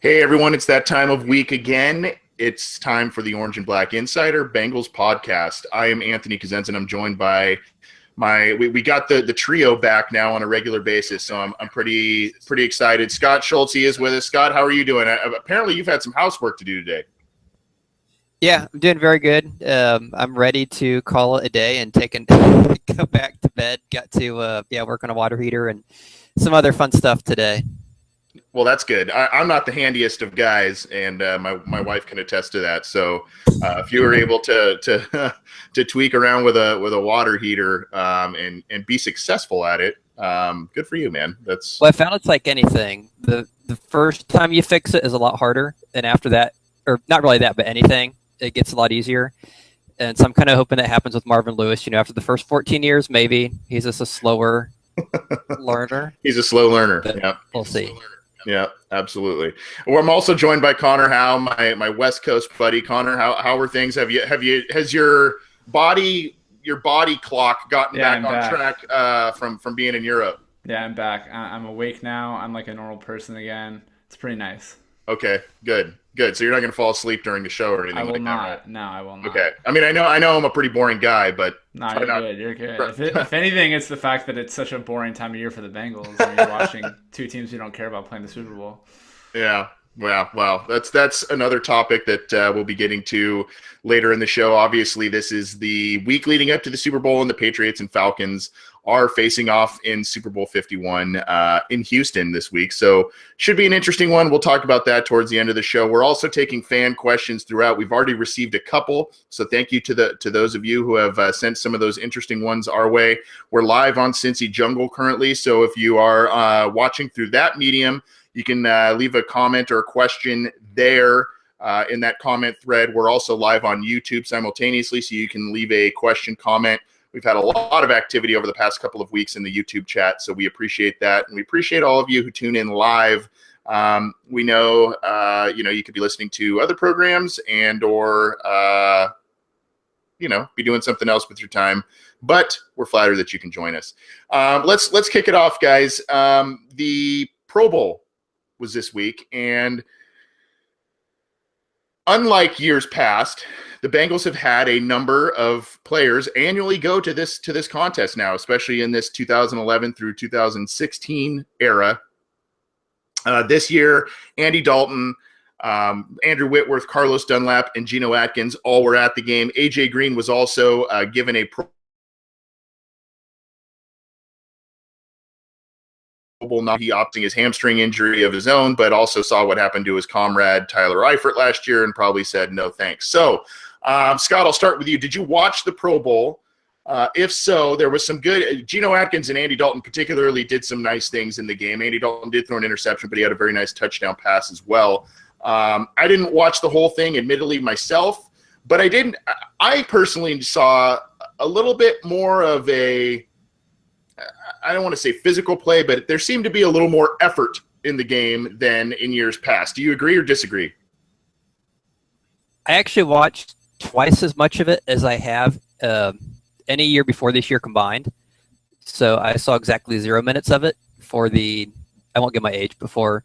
Hey everyone, it's that time of week again. It's time for the Orange and Black Insider Bengals podcast. I am Anthony Kazenz, and I'm joined by we got the trio back now on a regular basis, so I'm pretty excited. Scott Schultz is with us. Scott, how are you doing? Apparently you've had some housework to do today. Yeah, I'm doing very good. I'm ready to call it a day and go back to bed. Got to work on a water heater and some other fun stuff today. Well, that's good. I'm not the handiest of guys, and my wife can attest to that. So, if you were able to to tweak around with a water heater and be successful at it, good for you, man. Well, I found it's like anything. The first time you fix it is a lot harder, and after that, or not really that, but anything, it gets a lot easier. And so I'm kind of hoping that happens with Marvin Lewis. After the first 14 years, maybe he's just a slower learner. He's a slow learner. Yeah, we'll see. Yeah, absolutely. Well, I'm also joined by Connor Howe, my West Coast buddy. Connor, how are things? Has your body clock gotten back on track from being in Europe? Yeah, I'm back. I'm awake now. I'm like a normal person again. It's pretty nice. Okay, good. So you're not going to fall asleep during the show or anything? I will like not. That, right? No, I will not. Okay. I mean, I know I'm a pretty boring guy, but no, you're good. If anything, it's the fact that it's such a boring time of year for the Bengals. I mean, you're watching two teams you don't care about playing the Super Bowl. Yeah. Well, that's another topic that we'll be getting to later in the show. Obviously, this is the week leading up to the Super Bowl, and the Patriots and Falcons are facing off in Super Bowl 51 in Houston this week. So should be an interesting one. We'll talk about that towards the end of the show. We're also taking fan questions throughout. We've already received a couple, so thank you to those of you who have sent some of those interesting ones our way. We're live on Cincy Jungle currently, so if you are watching through that medium, you can leave a comment or a question there in that comment thread. We're also live on YouTube simultaneously, so you can leave a question, comment. We've had a lot of activity over the past couple of weeks in the YouTube chat, so we appreciate that. And we appreciate all of you who tune in live. We know, you could be listening to other programs and or, be doing something else with your time. But we're flattered that you can join us. Let's kick it off, guys. The Pro Bowl was this week, and unlike years past, the Bengals have had a number of players annually go to this contest now, especially in this 2011 through 2016 era. This year, Andy Dalton, Andrew Whitworth, Carlos Dunlap, and Geno Atkins all were at the game. A.J. Green was also given a Pro Bowl. Not he opting his hamstring injury of his own, but also saw what happened to his comrade Tyler Eifert last year and probably said no thanks. So, Scott, I'll start with you. Did you watch the Pro Bowl? If so, there was some good. Geno Atkins and Andy Dalton particularly did some nice things in the game. Andy Dalton did throw an interception, but he had a very nice touchdown pass as well. I didn't watch the whole thing, admittedly, myself, but I personally saw a little bit more of a, I don't want to say physical play, but there seemed to be a little more effort in the game than in years past. Do you agree or disagree? I actually watched twice as much of it as I have any year before this year combined. So I saw exactly 0 minutes of it for I won't give my age, before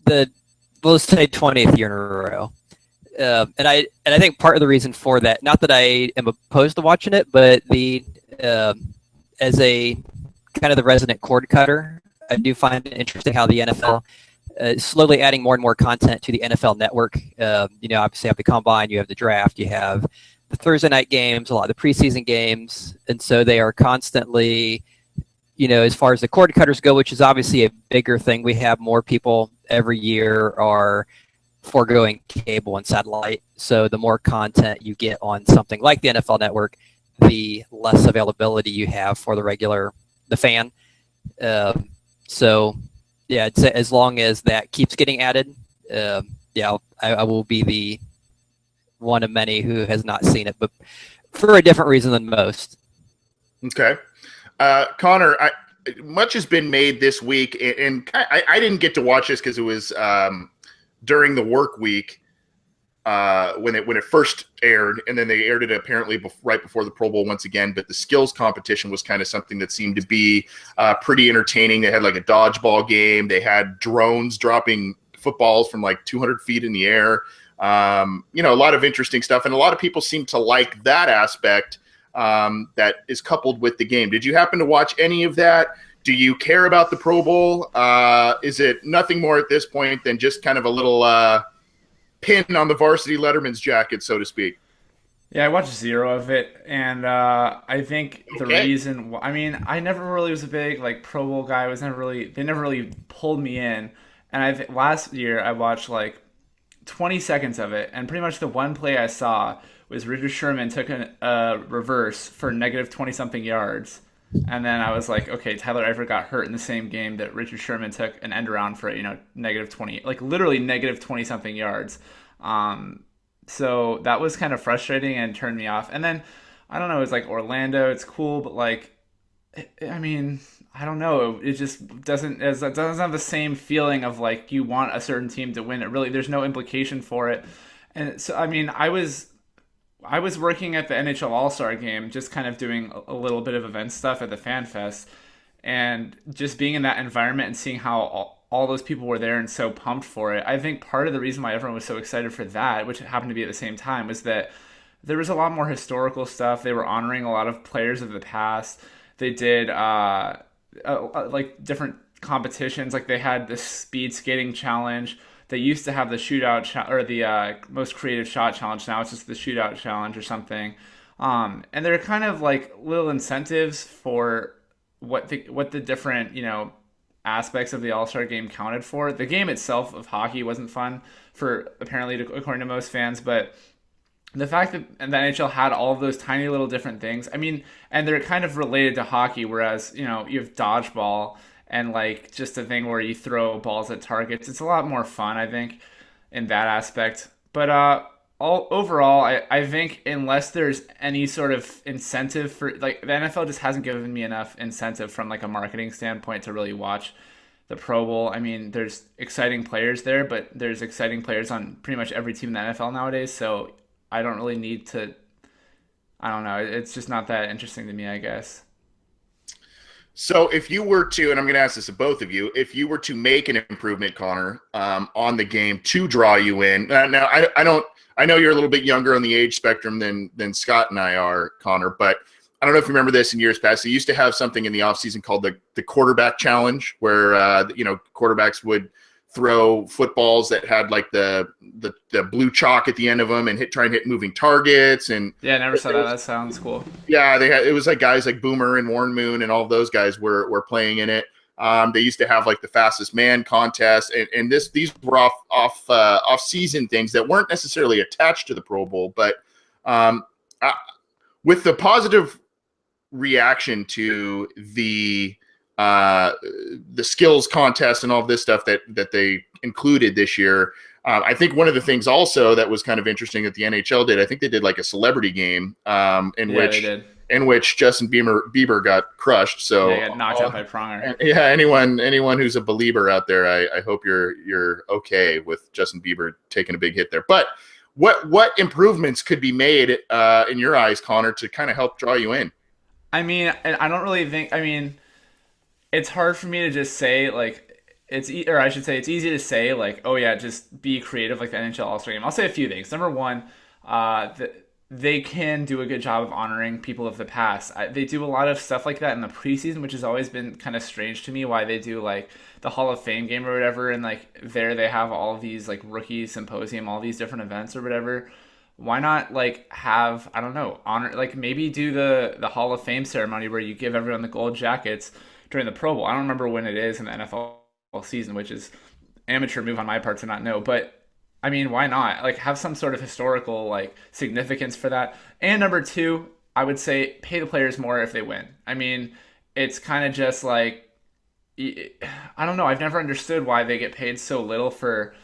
let's say 20th year in a row. And I think part of the reason for that, not that I am opposed to watching it, but as a kind of the resident cord cutter, I do find it interesting how the NFL is slowly adding more and more content to the NFL network. Obviously you have the combine, you have the draft, you have the Thursday night games, a lot of the preseason games. And so they are constantly, as far as the cord cutters go, which is obviously a bigger thing, we have more people every year are foregoing cable and satellite. So the more content you get on something like the NFL network, the less availability you have for the fan. So yeah, I'd say as long as that keeps getting added, I will be the one of many who has not seen it, but for a different reason than most. Okay. Connor, much has been made this week, and I didn't get to watch this because it was during the work week when it first aired, and then they aired it apparently right before the Pro Bowl once again. But the skills competition was kind of something that seemed to be pretty entertaining. They had like a dodgeball game. They had drones dropping footballs from like 200 feet in the air. A lot of interesting stuff, and a lot of people seem to like that aspect that is coupled with the game. Did you happen to watch any of that? Do you care about the Pro Bowl? Is it nothing more at this point than just kind of a little pin on the varsity Letterman's jacket, so to speak? Yeah, I watched zero of it, and I think the reason, I never really was a big like Pro Bowl guy. They never really pulled me in. And last year I watched like 20 seconds of it, and pretty much the one play I saw was Richard Sherman took a reverse for negative 20 something yards, and then I was like, okay, Tyler Eifert got hurt in the same game that Richard Sherman took an end around for negative 20, like literally negative 20 something yards. So that was kind of frustrating and turned me off. And then I don't know, it's like Orlando, it's cool, but like, I don't know. It just doesn't have the same feeling of like you want a certain team to win. There's no implication for it. And so I was working at the NHL All-Star game, just kind of doing a little bit of event stuff at the Fan Fest, and just being in that environment and seeing how all those people were there and so pumped for it. I think part of the reason why everyone was so excited for that, which happened to be at the same time, was that there was a lot more historical stuff. They were honoring a lot of players of the past. They did like different competitions. Like they had the speed skating challenge. They used to have the shootout or the most creative shot challenge. Now it's just the shootout challenge or something. And there are kind of like little incentives for what the different aspects of the All-Star game counted for. The game itself of hockey wasn't fun for according to most fans, but the fact that the NHL had all of those tiny little different things, and they're kind of related to hockey, whereas, you have dodgeball and like just a thing where you throw balls at targets. It's a lot more fun, I think, in that aspect. But overall, I think unless there's any sort of incentive for, like, the NFL just hasn't given me enough incentive from like a marketing standpoint to really watch the Pro Bowl. There's exciting players there, but there's exciting players on pretty much every team in the NFL nowadays. So I don't really need to, I don't know. It's just not that interesting to me, I guess. So if you were to, and I'm going to ask this of both of you, if you were to make an improvement, Connor, on the game to draw you in, now I know you're a little bit younger on the age spectrum than Scott and I are, Connor, but I don't know if you remember this in years past. They used to have something in the offseason called the quarterback challenge, where quarterbacks would throw footballs that had like the blue chalk at the end of them and try and hit moving targets. And yeah, I never saw that. That sounds cool. Yeah, it was like guys like Boomer and Warren Moon and all of those guys were playing in it. They used to have like the fastest man contest, and these were off season things that weren't necessarily attached to the Pro Bowl, but with the positive reaction to the skills contest and all of this stuff that they included this year. I think one of the things also that was kind of interesting that the NHL did, I think they did like a celebrity game in which Justin Bieber got crushed. So yeah, he got knocked out by Pronger. Yeah, anyone who's a believer out there, I hope you're okay with Justin Bieber taking a big hit there. But what improvements could be made in your eyes, Connor, to kind of help draw you in? I don't really think. It's hard for me to just say like it's easy to say like, oh yeah, just be creative like the NHL All-Star Game. I'll say a few things. Number one, they can do a good job of honoring people of the past. They do a lot of stuff like that in the preseason, which has always been kind of strange to me. Why they do like the Hall of Fame game or whatever, and like there they have all of these like rookie symposium, all these different events or whatever. Why not like have, I don't know, honor, like maybe do the Hall of Fame ceremony where you give everyone the gold jackets during the Pro Bowl. I don't remember when it is in the NFL season, which is amateur move on my part to not know, but why not? Like have some sort of historical like significance for that. And number two, I would say pay the players more if they win. It's kind of just like, I don't know. I've never understood why they get paid so little for,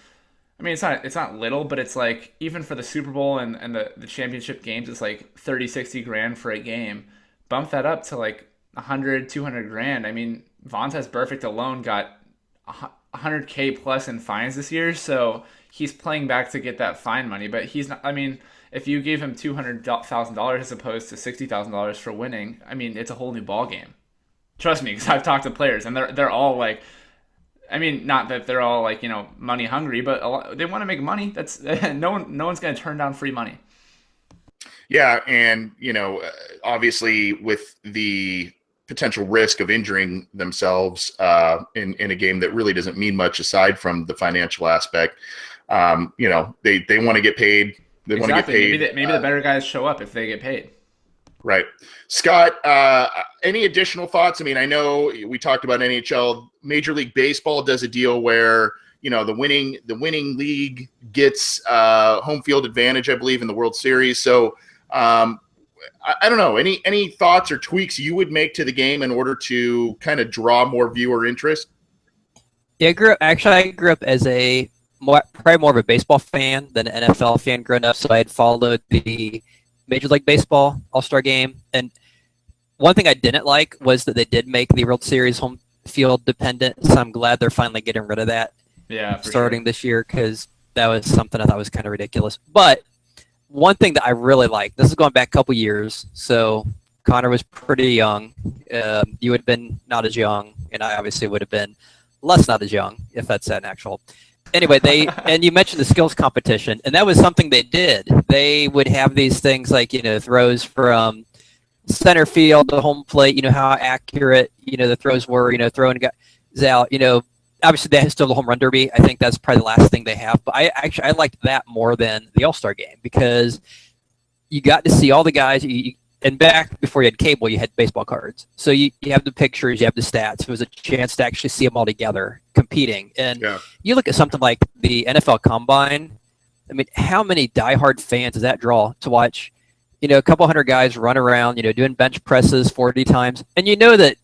it's not little, but it's like even for the Super Bowl and the championship games, it's like 30, 60 grand for a game. Bump that up to like 100, 200 grand. Vontaze Burfict alone got 100K plus in fines this year, so he's playing back to get that fine money. But he's not. If you gave him $200,000 as opposed to $60,000 for winning, it's a whole new ball game. Trust me, because I've talked to players and they're all like, I mean, not that they're all like money hungry, but they want to make money. That's no one's going to turn down free money. Yeah, and obviously with the potential risk of injuring themselves in a game that really doesn't mean much aside from the financial aspect, they want to get paid. They want to get Exactly. paid. Maybe the better guys show up if they get paid. Right. Scott, any additional thoughts? I mean, I know we talked about NHL. Major League Baseball does a deal where, the winning league gets home field advantage, I believe, in the World Series. So I don't know. Any thoughts or tweaks you would make to the game in order to kind of draw more viewer interest? Yeah, I grew up as probably more of a baseball fan than an NFL fan growing up. So I had followed the Major League Baseball All-Star Game, and one thing I didn't like was that they did make the World Series home field dependent. So I'm glad they're finally getting rid of that. Yeah, starting this year, because that was something I thought was kind of ridiculous. But one thing that I really like, this is going back a couple years, so Connor was pretty young. You would have been not as young, and I obviously would have been less not as young, if that's an actual. Anyway, and you mentioned the skills competition, and that was something they did. They would have these things like, throws from center field to home plate, how accurate, the throws were, throwing guys out, obviously they still have the home run derby. I think that's probably the last thing they have. But I liked that more than the All-Star game, because you got to see all the guys. And back before you had cable, you had baseball cards. So you have the pictures, you have the stats. It was a chance to actually see them all together competing. And you look at something like the NFL Combine. I mean, how many diehard fans does that draw to watch? A couple hundred guys run around, doing bench presses 40 times. And that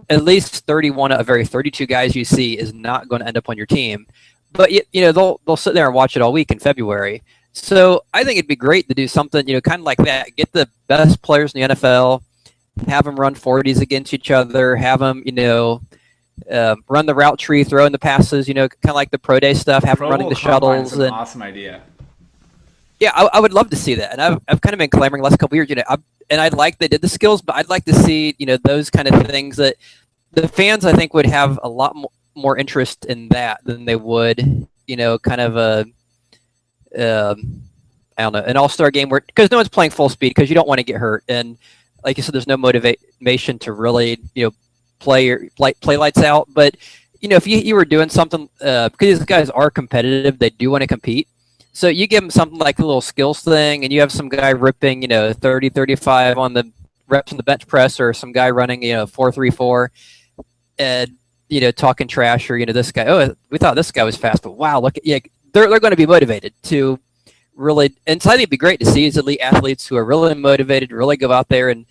at least 31 of every 32 guys you see is not going to end up on your team. But they'll sit there and watch it all week in February. So I think it'd be great to do something, kind of like that. Get the best players in the NFL, have them run 40s against each other, have them, run the route tree, throw in the passes, kind of like the pro day stuff, have them running the shuttles. An awesome idea. Yeah, I would love to see that. And I've kind of been clamoring the last couple of years, and I'd like they did the skills, but I'd like to see, those kind of things that the fans, I think, would have a lot more interest in that than they would, kind of I don't know, an all-star game where, because no one's playing full speed because you don't want to get hurt. And like you said, there's no motivation to really, play lights out. But, if you were doing something, because these guys are competitive, they do want to compete. So you give them something like a little skills thing, and you have some guy ripping, 30, 35 on the reps on the bench press, or some guy running, 4.34, and, talking trash, or, this guy, oh, we thought this guy was fast, but wow, look at, they're going to be motivated to really, and so I think it'd be great to see is elite athletes who are really motivated to really go out there and,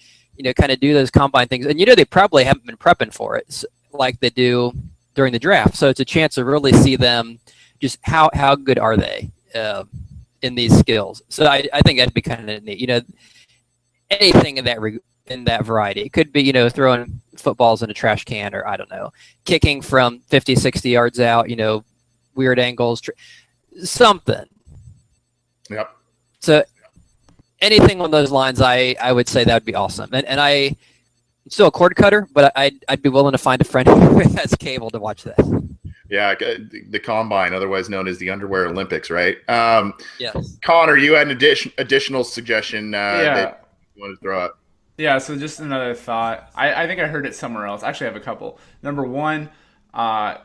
kind of do those combine things. And, they probably haven't been prepping for it like they do during the draft. So it's a chance to really see them just how good are they in these skills. So I think that'd be kind of neat. Anything in that variety. It could be, throwing footballs in a trash can, or I don't know, kicking from 50, 60 yards out, weird angles, something. Yep. So anything on those lines, I would say that would be awesome. And I'm still a cord cutter, but I'd be willing to find a friend who has cable to watch that. Yeah, the Combine, otherwise known as the Underwear Olympics, right? Yes. Connor, you had an additional suggestion that you wanted to throw out. Yeah, so just another thought. I think I heard it somewhere else. Actually, I have a couple. Number one,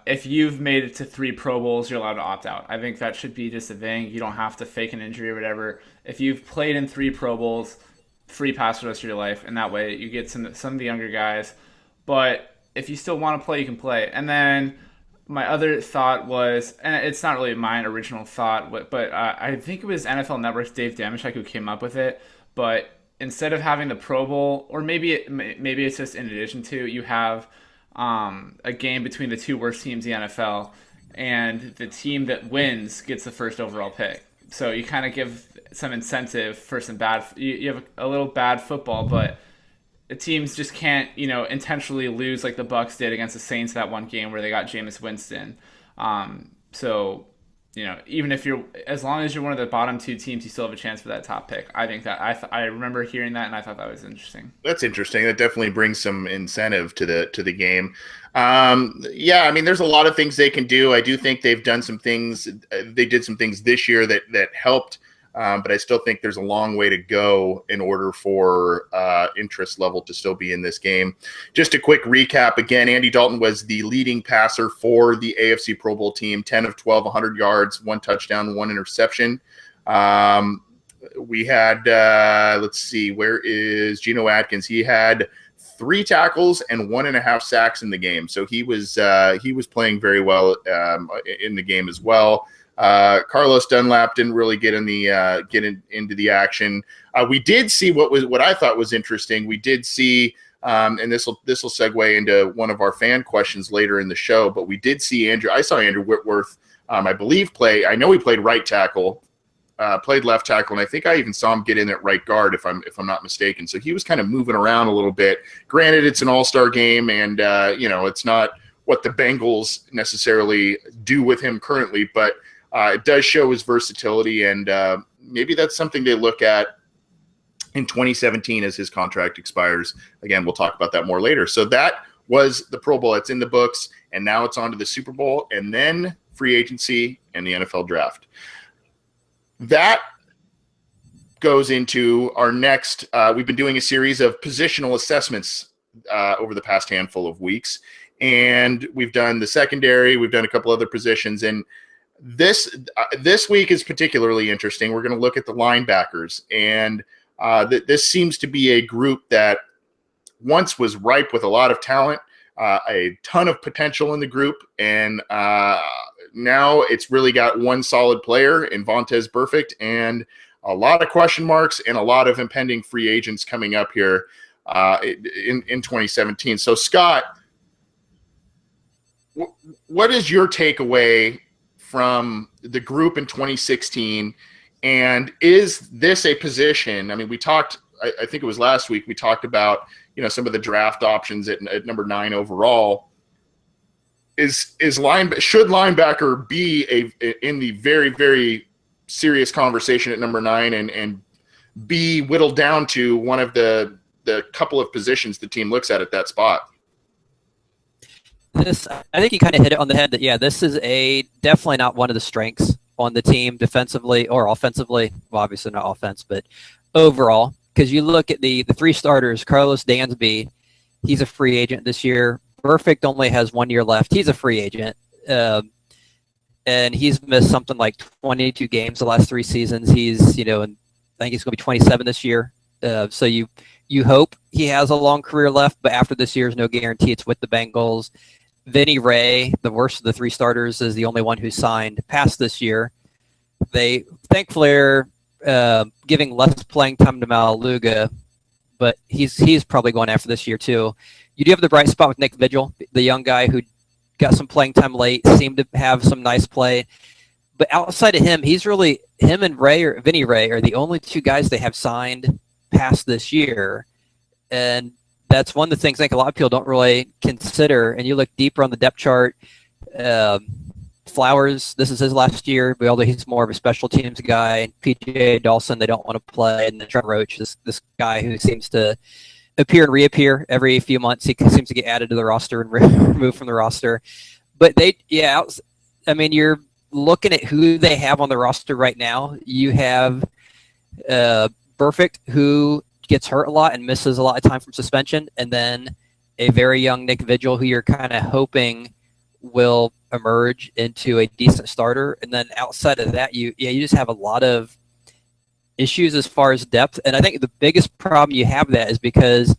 if you've made it to 3 Pro Bowls, you're allowed to opt out. I think that should be just a thing. You don't have to fake an injury or whatever. If you've played in 3 Pro Bowls, free pass for the rest of your life, and that way you get some of the younger guys. But if you still want to play, you can play. And then my other thought was, and it's not really my original thought, but I think it was NFL Network's Dave Dameshek who came up with it. But instead of having the Pro Bowl, or maybe it's just in addition to, you have a game between the 2 worst teams in the NFL, and the team that wins gets the first overall pick. So you kind of give some incentive for some bad. You have a little bad football, but the teams just can't, intentionally lose like the Bucs did against the Saints that one game where they got Jameis Winston. So even if as long as you're one of the bottom two teams, you still have a chance for that top pick. I think that I remember hearing that, and I thought that was interesting. That's interesting. That definitely brings some incentive to the game. Yeah, I mean, there's a lot of things they can do. I do think they've done some things. They did some things this year that helped. But I still think there's a long way to go in order for interest level to still be in this game. Just a quick recap. Again, Andy Dalton was the leading passer for the AFC Pro Bowl team, 10 of 12, 100 yards, 1 touchdown, 1 interception. We had, let's see, where is Geno Atkins? He had 3 tackles and 1.5 sacks in the game. So he was playing very well in the game as well. Carlos Dunlap didn't really get into the action. We did see what I thought was interesting. We did see, and this will segue into one of our fan questions later in the show. But we did see I saw Andrew Whitworth, I believe, play. I know he played right tackle, played left tackle, and I think I even saw him get in at right guard, if I'm not mistaken. So he was kind of moving around a little bit. Granted, it's an all-star game, and it's not what the Bengals necessarily do with him currently, but it does show his versatility, and maybe that's something they look at in 2017 as his contract expires. Again, we'll talk about that more later. So that was the Pro Bowl. It's in the books, and now it's on to the Super Bowl, and then free agency and the NFL draft. That goes into our next we've been doing a series of positional assessments over the past handful of weeks, and we've done the secondary, we've done a couple other positions, and this week is particularly interesting. We're going to look at the linebackers, and this seems to be a group that once was ripe with a lot of talent, a ton of potential in the group, and now it's really got one solid player in Vontaze Burfict, and a lot of question marks and a lot of impending free agents coming up here in 2017. So, Scott, what is your takeaway from the group in 2016, and is this a position? I mean, we talked, I think it was last week, we talked about some of the draft options at number 9 overall. Should linebacker be in the very, very serious conversation at number 9 and be whittled down to one of the couple of positions the team looks at that spot? I think you kind of hit it on the head that, this is definitely not one of the strengths on the team defensively or offensively. Well, obviously not offense, but overall, because you look at the 3 starters, Carlos Dansby, he's a free agent this year. Burfict only has 1 year left. He's a free agent. And he's missed something like 22 games the last 3 seasons. He's, I think he's going to be 27 this year. So you hope he has a long career left, but after this year, there's no guarantee it's with the Bengals. Vinny Ray, the worst of the 3 starters, is the only one who signed past this year. They thankfully are giving less playing time to Malaluga, but he's probably going after this year too. You do have the bright spot with Nick Vigil, the young guy who got some playing time late, seemed to have some nice play. But outside of him, him and Vinny Ray are the only 2 guys they have signed past this year. And that's one of the things I think a lot of people don't really consider. And you look deeper on the depth chart, Flowers, this is his last year, but although he's more of a special teams guy. PJ Dawson, they don't want to play. And then Trevor Roach, this guy who seems to appear and reappear every few months. He seems to get added to the roster and removed from the roster. But you're looking at who they have on the roster right now. You have Burfict, who gets hurt a lot and misses a lot of time from suspension, and then a very young Nick Vigil, who you're kind of hoping will emerge into a decent starter. And then outside of that, you just have a lot of issues as far as depth. And I think the biggest problem you have that is because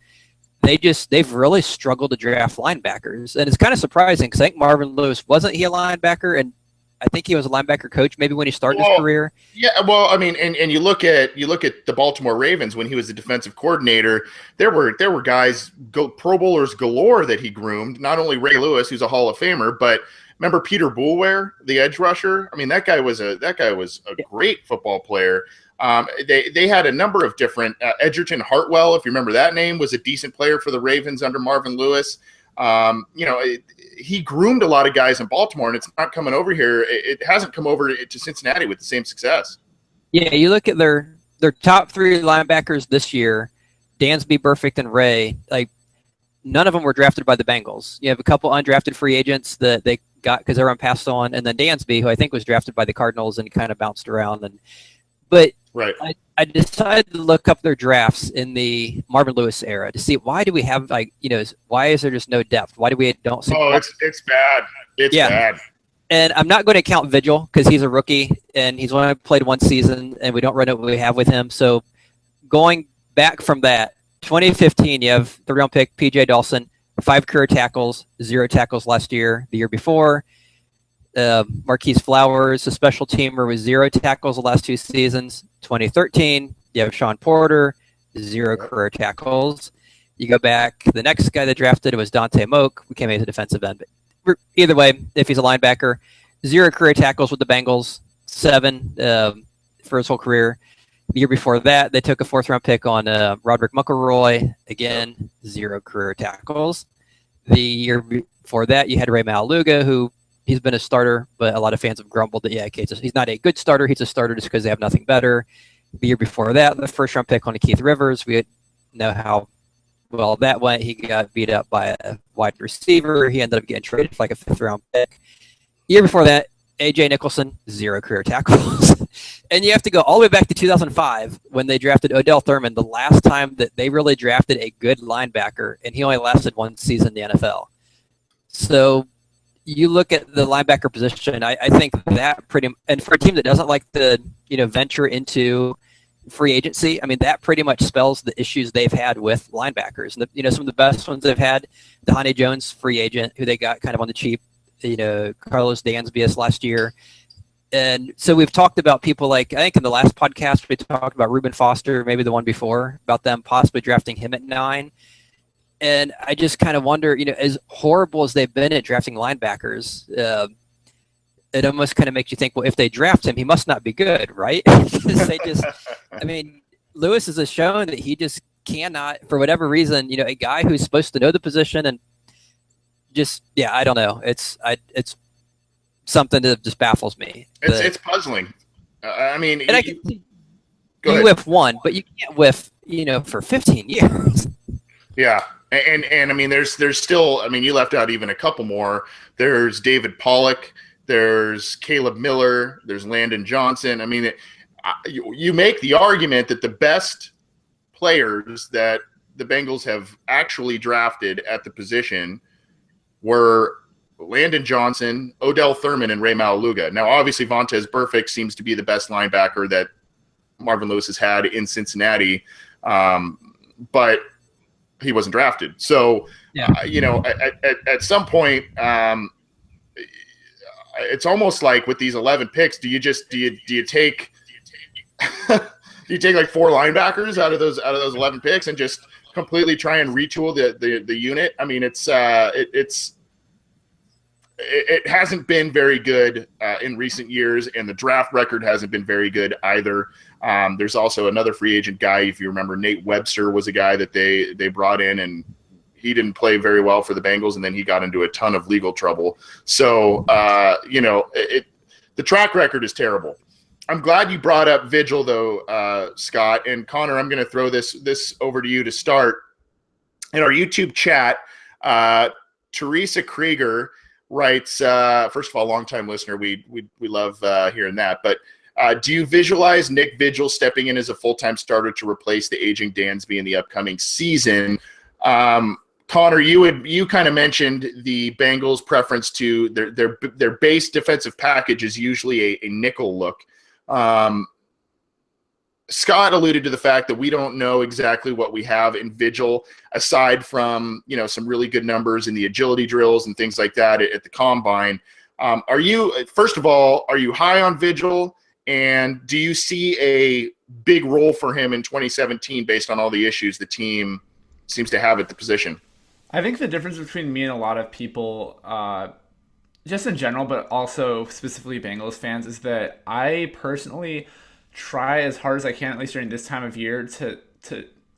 they've really struggled to draft linebackers. And it's kind of surprising because I think Marvin Lewis, wasn't he a linebacker? And I think he was a linebacker coach maybe when he started his career. Yeah, well, I mean, and you look at the Baltimore Ravens when he was the defensive coordinator. There were guys, Pro Bowlers galore that he groomed. Not only Ray Lewis, who's a Hall of Famer, but remember Peter Boulware, the edge rusher. I mean, that guy was a great football player. They had a number of different Edgerton Hartwell, if you remember that name, was a decent player for the Ravens under Marvin Lewis. He groomed a lot of guys in Baltimore, and it's not coming over here. It hasn't come over to Cincinnati with the same success. Yeah, you look at their top three linebackers this year, Dansby, Burfict, and Ray. Like none of them were drafted by the Bengals. You have a couple undrafted free agents that they got because everyone passed on, and then Dansby, who I think was drafted by the Cardinals and kind of bounced around. But right. I decided to look up their drafts in the Marvin Lewis era to see why do we have why is there just no depth? Why do we don't see? Oh, it's bad. It's bad. And I'm not going to count Vigil because he's a rookie and he's only played one season, and we don't really know what we have with him. So going back from that, 2015, you have the round pick P.J. Dawson, 5 career tackles, 0 tackles last year. The year before, Marquise Flowers, a special teamer with 0 tackles the last 2 seasons. 2013, you have Sean Porter, 0 career tackles. You go back, the next guy that drafted was Dante Moak, who came in as a defensive end. But either way, if he's a linebacker, 0 career tackles with the Bengals, 7 for his whole career. The year before that, they took a 4th-round pick on Roderick McElroy. Again, 0 career tackles. The year before that, you had Ray Maluga, who he's been a starter, but a lot of fans have grumbled that, he's not a good starter. He's a starter just because they have nothing better. The year before that, the 1st-round pick on Keith Rivers. We know how well that went. He got beat up by a wide receiver. He ended up getting traded for like a 5th-round pick. Year before that, A.J. Nicholson, 0 career tackles. And you have to go all the way back to 2005 when they drafted Odell Thurman, the last time that they really drafted a good linebacker, and he only lasted 1 season in the NFL. So you look at the linebacker position, I think that and for a team that doesn't like to, venture into free agency, I mean, that pretty much spells the issues they've had with linebackers. And some of the best ones they've had, Dahane Jones, free agent, who they got kind of on the cheap, Carlos Dansby last year. And so we've talked about people like, I think in the last podcast, we talked about Reuben Foster, maybe the one before, about them possibly drafting him at 9. And I just kind of wonder, as horrible as they've been at drafting linebackers, it almost kind of makes you think, well, if they draft him, he must not be good, right? Lewis has shown that he just cannot, for whatever reason, a guy who's supposed to know the position and I don't know. It's something that just baffles me. It's puzzling. You whiff one, but you can't whiff, for 15 years. Yeah. And I mean, there's still, you left out even a couple more. There's David Pollock. There's Caleb Miller. There's Landon Johnson. I mean, you make the argument that the best players that the Bengals have actually drafted at the position were Landon Johnson, Odell Thurman, and Ray Maluga. Now, obviously, Vontaze Burfict seems to be the best linebacker that Marvin Lewis has had in Cincinnati, but he wasn't drafted. So, at some point, it's almost like with these 11 picks, do you take do you take like 4 linebackers out of those 11 picks and just completely try and retool the unit? I mean, it hasn't been very good in recent years, and the draft record hasn't been very good either. There's also another free agent guy, if you remember, Nate Webster was a guy that they brought in, and he didn't play very well for the Bengals, and then he got into a ton of legal trouble. So, the track record is terrible. I'm glad you brought up Vigil, though, Scott. And Connor, I'm going to throw this over to you to start. In our YouTube chat, Teresa Krieger writes, first of all, longtime listener, we love hearing that. But do you visualize Nick Vigil stepping in as a full-time starter to replace the aging Dansby in the upcoming season? Connor, you kind of mentioned the Bengals' preference to their base defensive package is usually a nickel look. Scott alluded to the fact that we don't know exactly what we have in Vigil, aside from some really good numbers in the agility drills and things like that at the combine. First of all, are you high on Vigil, and do you see a big role for him in 2017 based on all the issues the team seems to have at the position? I think the difference between me and a lot of people, just in general, but also specifically Bengals fans, is that I personally try as hard as I can, at least during this time of year, to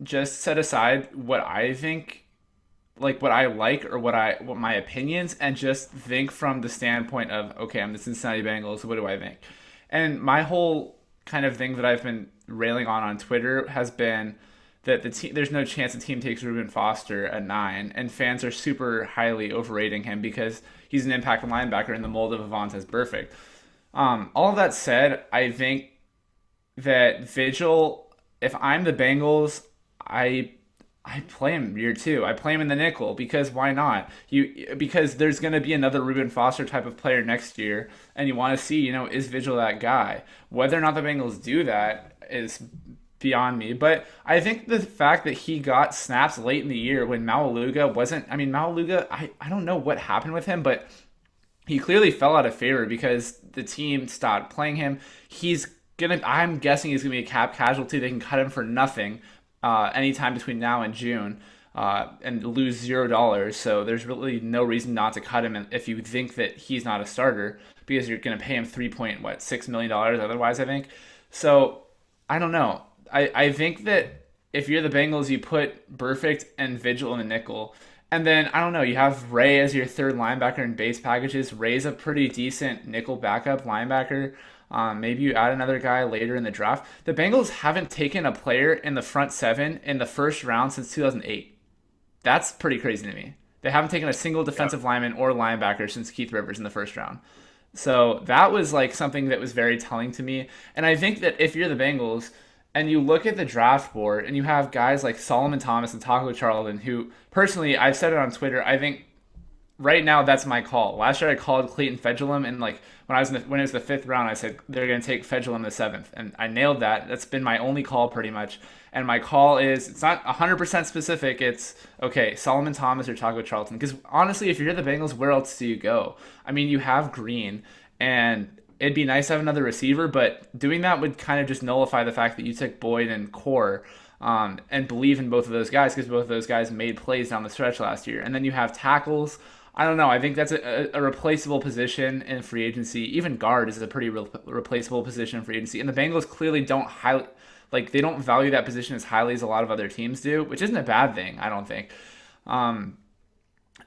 just set aside what I think like what I like or what my opinions, and just think from the standpoint of, okay, I'm the Cincinnati Bengals. What do I think? And my whole kind of thing that I've been railing on Twitter has been that there's no chance the team takes Reuben Foster at 9, and fans are super highly overrating him because he's an impact linebacker in the mold of Vontaze Burfict. All of that said, I think that Vigil, if I'm the Bengals, I play him year 2. I play him in the nickel because why not? Because there's going to be another Reuben Foster type of player next year, and you want to see, is Vigil that guy? Whether or not the Bengals do that is beyond me. But I think the fact that he got snaps late in the year when Maualuga wasn't. I mean, Maualuga, I don't know what happened with him, but he clearly fell out of favor because the team stopped playing him. I'm guessing he's gonna be a cap casualty. They can cut him for nothing anytime between now and June, and lose $0. So there's really no reason not to cut him if you think that he's not a starter, because you're gonna pay him $3.6 million otherwise, I think. So I don't know. I think that if you're the Bengals, you put Burfict and Vigil in the nickel. And then, I don't know, you have Ray as your third linebacker in base packages. Ray's a pretty decent nickel backup linebacker. Maybe you add another guy later in the draft. The Bengals haven't taken a player in the front 7 in the first round since 2008. That's pretty crazy to me. They haven't taken a single defensive lineman or linebacker since Keith Rivers in the first round. So that was like something that was very telling to me. And I think that if you're the Bengals and you look at the draft board and you have guys like Solomon Thomas and Taco Charlton, who personally, I've said it on Twitter, I think right now that's my call. Last year I called Clayton Fedulum, and like when it was the 5th round, I said they're going to take Fedulum the 7th, and I nailed that. That's been my only call pretty much. And my call is, it's not 100% specific. It's okay, Solomon Thomas or Taco Charlton. Because honestly, if you're the Bengals, where else do you go? I mean, you have Green, and it'd be nice to have another receiver, but doing that would kind of just nullify the fact that you took Boyd and Core, and believe in both of those guys, because both of those guys made plays down the stretch last year. And then you have tackles. I don't know. I think that's a replaceable position in free agency. Even guard is a pretty replaceable position in free agency. And the Bengals clearly don't they don't value that position as highly as a lot of other teams do, which isn't a bad thing, I don't think. And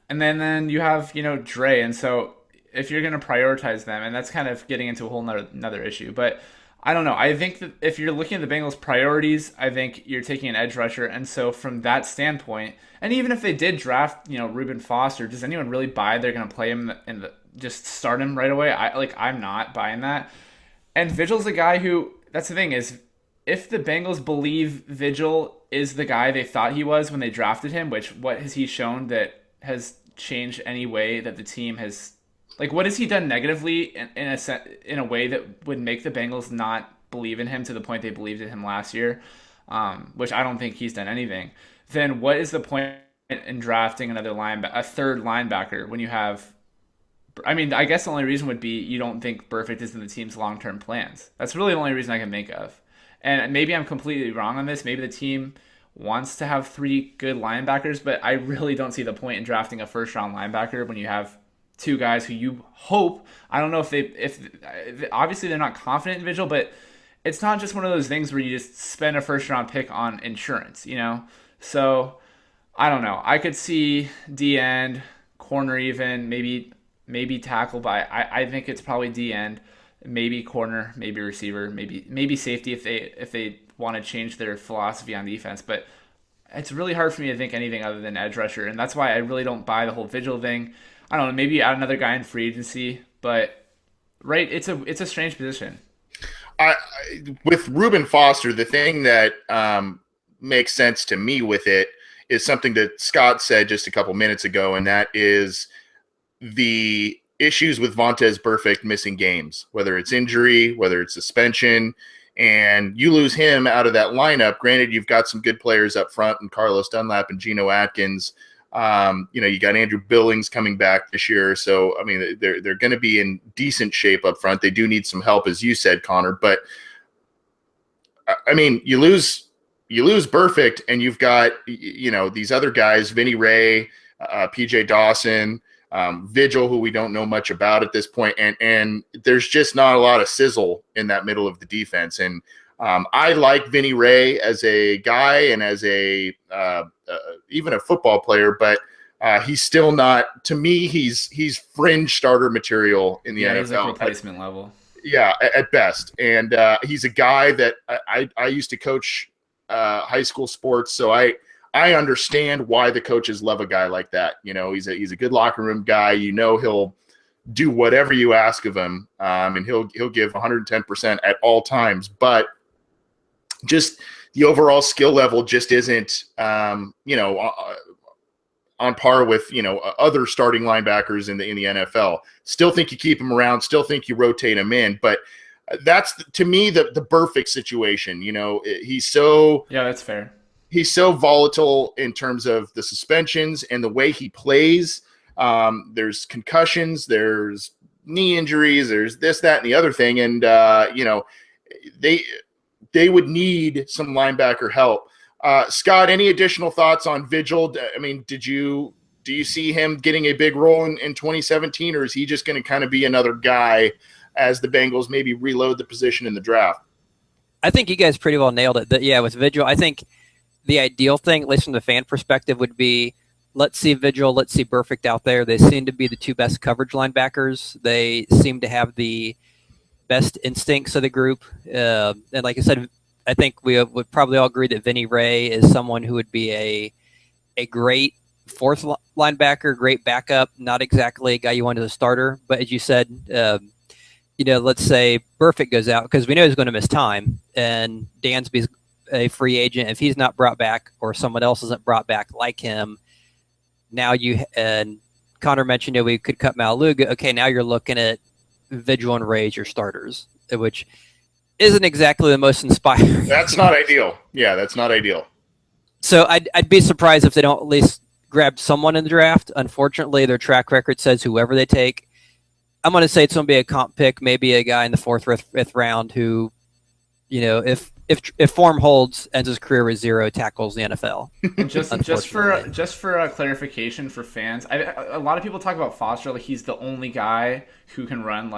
then you have, Dre. And so if you're going to prioritize them, and that's kind of getting into a whole another issue, but I don't know. I think that if you're looking at the Bengals' priorities, I think you're taking an edge rusher. And so from that standpoint, and even if they did draft, Reuben Foster, does anyone really buy they're going to play him and just start him right away? I'm not buying that. And Vigil's a guy who, that's the thing is, if the Bengals believe Vigil is the guy they thought he was when they drafted him, which what has he shown that has changed any way that the team has, like, what has he done negatively in a way that would make the Bengals not believe in him to the point they believed in him last year, which I don't think he's done anything. Then what is the point in drafting a third linebacker when you have? I mean, I guess the only reason would be you don't think Burfict is in the team's long-term plans. That's really the only reason I can think of. And maybe I'm completely wrong on this. Maybe the team wants to have 3 good linebackers, but I really don't see the point in drafting a first-round linebacker when you have 2 guys who you hope. I don't know if obviously they're not confident in Vigil, but it's not just one of those things where you just spend a first-round pick on insurance, So I don't know. I could see D-end, corner even, maybe tackle, but I think it's probably D-end, maybe corner, maybe receiver, maybe safety if they want to change their philosophy on defense. But it's really hard for me to think anything other than edge rusher, and that's why I really don't buy the whole Vigil thing. I don't know. Maybe add another guy in free agency, but right, it's a strange position. With Reuben Foster, the thing that makes sense to me with it is something that Scott said just a couple minutes ago, and that is the issues with Vontaze Burfict missing games, whether it's injury, whether it's suspension, and you lose him out of that lineup. Granted, you've got some good players up front and Carlos Dunlap and Geno Atkins. You got Andrew Billings coming back this year. So, I mean, they're going to be in decent shape up front. They do need some help, as you said, Connor. But, I mean, you lose Burfict, and you've got, these other guys, Vinny Ray, PJ Dawson, Vigil, who we don't know much about at this point. And there's just not a lot of sizzle in that middle of the defense. And I like Vinny Ray as a guy and as even a football player, but He's still not, to me, he's fringe starter material in the NFL. He's like replacement level. Yeah, at best. And he's a guy that I used to coach high school sports, so I understand why the coaches love a guy like that. You know, he's a good locker room guy. You know, he'll do whatever you ask of him, and he'll give 110% at all times. But just the overall skill level just isn't, on par with, other starting linebackers in the NFL. Still think you keep him around, still think you rotate him in, but that's, to me, the perfect situation. He's so... Yeah, that's fair. He's so volatile in terms of the suspensions and the way he plays. There's concussions, there's knee injuries, there's this, that, and the other thing. And, they would need some linebacker help. Scott, any additional thoughts on Vigil? I mean, do you see him getting a big role in 2017, or is he just going to kind of be another guy as the Bengals maybe reload the position in the draft? I think you guys pretty well nailed it. Yeah, with Vigil, I think the ideal thing, at least from the fan perspective, would be let's see Vigil, let's see Burfict out there. They seem to be the two best coverage linebackers. They seem to have the best instincts of the group. And like I said, I think we would probably all agree that Vinny Ray is someone who would be a great fourth linebacker, great backup, not exactly a guy you want as a starter. But as you said, let's say Burfict goes out because we know he's going to miss time, and Dansby's a free agent. If he's not brought back or someone else isn't brought back like him, now and Connor mentioned that we could cut Maluga. Okay, now you're looking at Vigil and Ray as your starters, which isn't exactly the most inspiring. That's not ideal. Yeah, that's not ideal. So I'd be surprised if they don't at least grab someone in the draft. Unfortunately, their track record says whoever they take. I'm going to say it's going to be a comp pick, maybe a guy in the fourth or fifth round who, if form holds, ends his career with 0 tackles in the NFL. And just for clarification for fans, a lot of people talk about Foster like he's the only guy who can run,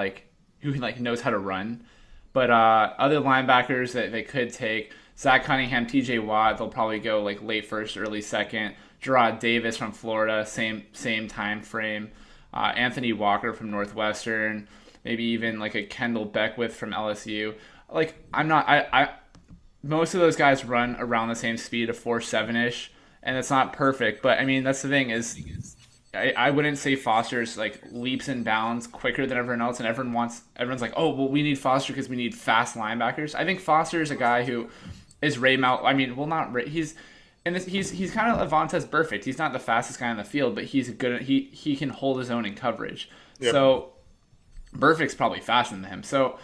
knows how to run. But other linebackers that they could take, Zach Cunningham, T.J. Watt, they'll probably go like late first, early second. Gerard Davis from Florida, same time frame. Anthony Walker from Northwestern, maybe even like a Kendall Beckwith from LSU. Like most of those guys run around the same speed of 4.7-ish, and it's not perfect. But I mean, that's the thing is, I wouldn't say Foster's like leaps and bounds quicker than everyone else, and everyone's like, oh well, we need Foster because we need fast linebackers. I think Foster is a guy who is Ray Mount. I mean, well, not Ray. He's kind of Avantez Burfict. He's not the fastest guy on the field, but he's good. He can hold his own in coverage. Yep. So Burfict's probably faster than him. So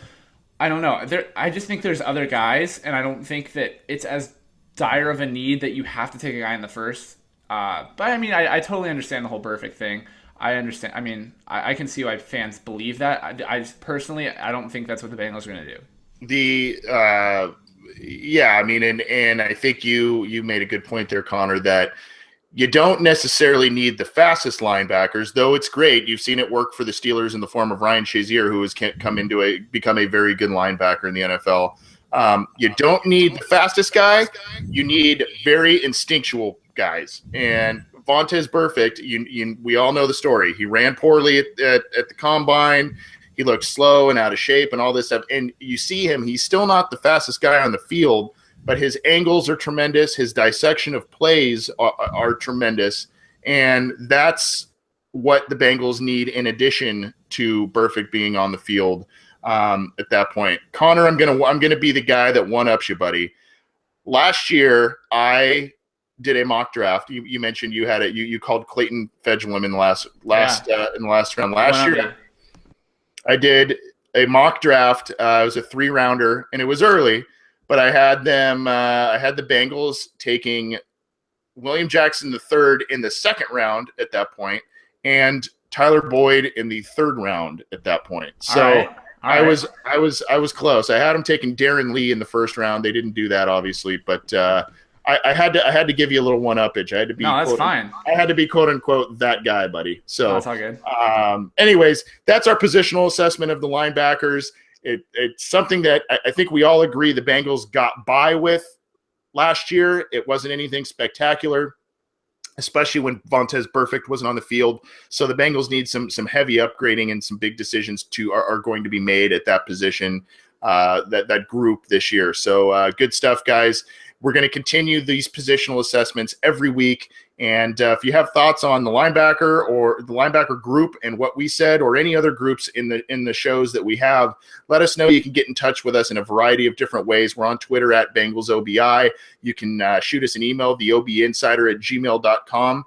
I don't know. I just think there's other guys, and I don't think that it's as dire of a need that you have to take a guy in the first. But I mean, I totally understand the whole Burfict thing. I understand. I mean, I can see why fans believe that. I personally, I don't think that's what the Bengals are going to do. Yeah, I mean, and I think you made a good point there, Connor, that you don't necessarily need the fastest linebackers, though it's great. You've seen it work for the Steelers in the form of Ryan Shazier, who has become a very good linebacker in the NFL. You don't need the fastest guy. You need very instinctual guys. And Vontaze Burfict, we all know the story. He ran poorly at the combine. He looked slow and out of shape and all this stuff. And you see him, he's still not the fastest guy on the field, but his angles are tremendous. His dissection of plays are tremendous. And that's what the Bengals need in addition to Burfict being on the field at that point. Connor, I'm gonna be the guy that one-ups you, buddy. Last year, I did a mock draft. You mentioned you had it. You called Clayton Fedulum in the last round. Last year, I did a mock draft. It was a 3-rounder, and it was early, but I had them. I had the Bengals taking William Jackson III in the 2nd round at that point, and Tyler Boyd in the 3rd round at that point. So I was close. I had him taking Darren Lee in the 1st round. They didn't do that, obviously, but I had to give you a little one-uppage. I had to be fine. I had to be quote unquote that guy, buddy. So that's all good. Anyways, that's our positional assessment of the linebackers. It's something that I think we all agree the Bengals got by with last year. It wasn't anything spectacular. especially when Vontez Burfict wasn't on the field. So the Bengals need some heavy upgrading, and some big decisions are going to be made at that position, that group this year. So good stuff, guys. We're going to continue these positional assessments every week. And if you have thoughts on the linebacker or the linebacker group and what we said, or any other groups in the shows that we have, let us know. You can get in touch with us in a variety of different ways. We're on Twitter at BengalsOBI. You can shoot us an email, theobinsider@gmail.com.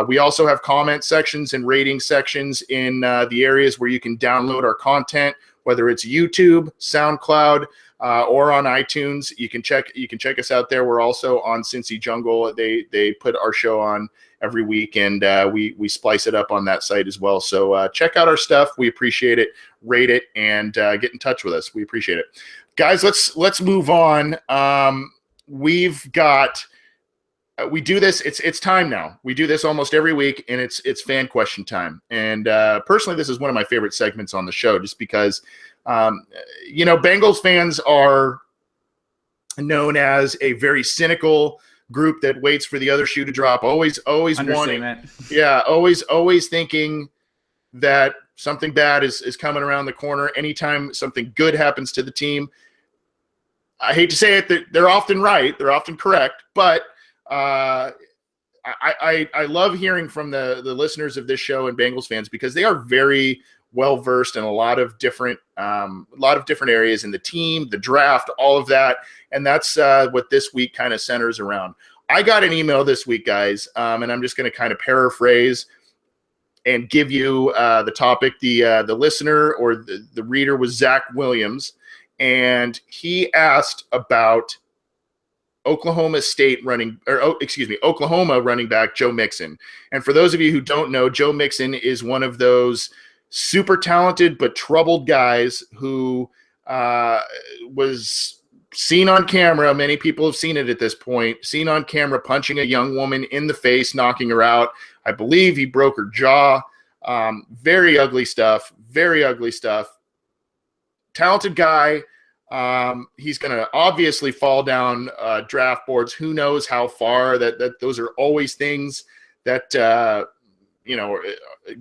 We also have comment sections and rating sections in the areas where you can download our content, whether it's YouTube, SoundCloud, or on iTunes. You can check us out there. We're also on Cincy Jungle. They put our show on every week, and we splice it up on that site as well. So check out our stuff. We appreciate it. Rate it, and get in touch with us. We appreciate it, guys. Let's move on. We've got. We do this. It's time now. We do this almost every week, and it's fan question time. And personally, this is one of my favorite segments on the show, just because. Bengals fans are known as a very cynical group that waits for the other shoe to drop. Always wanting, always thinking that something bad is coming around the corner. Anytime something good happens to the team, I hate to say it, they're often right. They're often correct, but I love hearing from the listeners of this show and Bengals fans, because they are very well versed in a lot of different areas in the team, the draft, all of that, and that's what this week kind of centers around. I got an email this week, guys, and I'm just going to kind of paraphrase and give you the topic. The listener or the reader was Zach Williams, and he asked about Oklahoma running back Joe Mixon. And for those of you who don't know, Joe Mixon is one of those super talented but troubled guys who was seen on camera. Many people have seen it at this point. Seen on camera punching a young woman in the face, knocking her out. I believe he broke her jaw. Very ugly stuff. Very ugly stuff. Talented guy. He's going to obviously fall down draft boards. Who knows how far? That those are always things that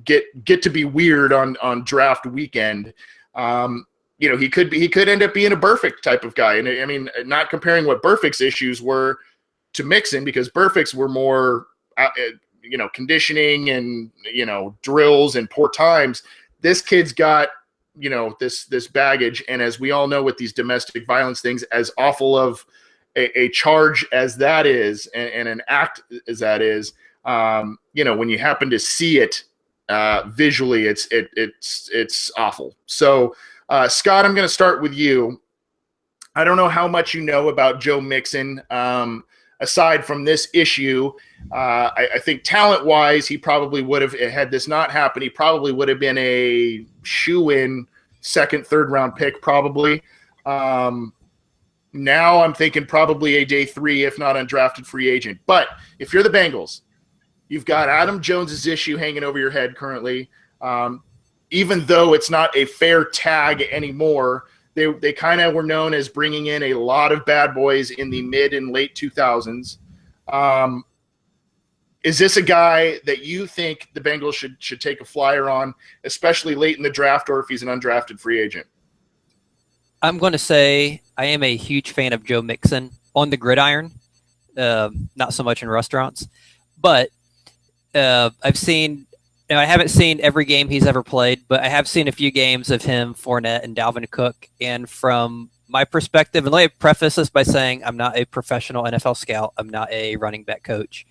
get to be weird on draft weekend. He could end up being a Burfict type of guy. And I mean, not comparing what Burfict's issues were to Mixon, because Burfict's were more, conditioning and, drills and poor times. This kid's got, this baggage. And as we all know, with these domestic violence things, as awful of a charge as that is, and an act as that is, when you happen to see it visually, it's awful. So, Scott, I'm going to start with you. I don't know how much you know about Joe Mixon, aside from this issue. I think talent-wise, he probably would have, had this not happened, he probably would have been a shoe-in second, third-round pick, probably. Now I'm thinking probably a day 3, if not undrafted free agent. But if you're the Bengals, you've got Adam Jones's issue hanging over your head currently. Even though it's not a fair tag anymore, they kind of were known as bringing in a lot of bad boys in the mid and late 2000s. Is this a guy that you think the Bengals should take a flyer on, especially late in the draft, or if he's an undrafted free agent? I'm going to say I am a huge fan of Joe Mixon on the gridiron, not so much in restaurants. But I've seen – I haven't seen every game he's ever played, but I have seen a few games of him, Fournette, and Dalvin Cook. And from my perspective, and let me preface this by saying I'm not a professional NFL scout. I'm not a running back coach.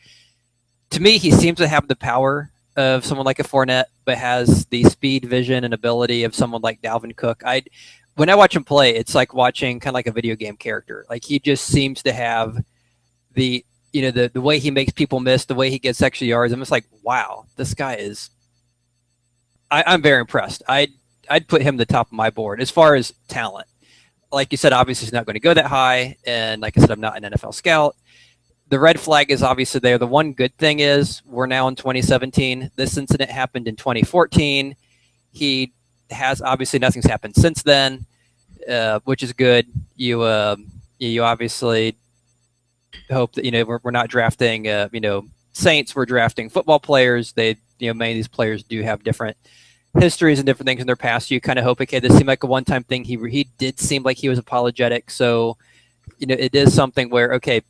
To me, he seems to have the power of someone like a Fournette, but has the speed, vision, and ability of someone like Dalvin Cook. When I watch him play, it's like watching kind of like a video game character. Like, he just seems to have the way he makes people miss, the way he gets extra yards. I'm just like, wow, this guy is. I'm very impressed. I'd put him the top of my board as far as talent. Like you said, obviously he's not going to go that high, and like I said, I'm not an NFL scout. The red flag is obviously there. The one good thing is we're now in 2017. This incident happened in 2014. He has obviously nothing's happened since then, which is good. You obviously hope that we're not drafting Saints were drafting football players. They, many of these players do have different histories and different things in their past. You kind of hope, okay, this seemed like a one-time thing. He did seem like he was apologetic. So, it is something where, okay,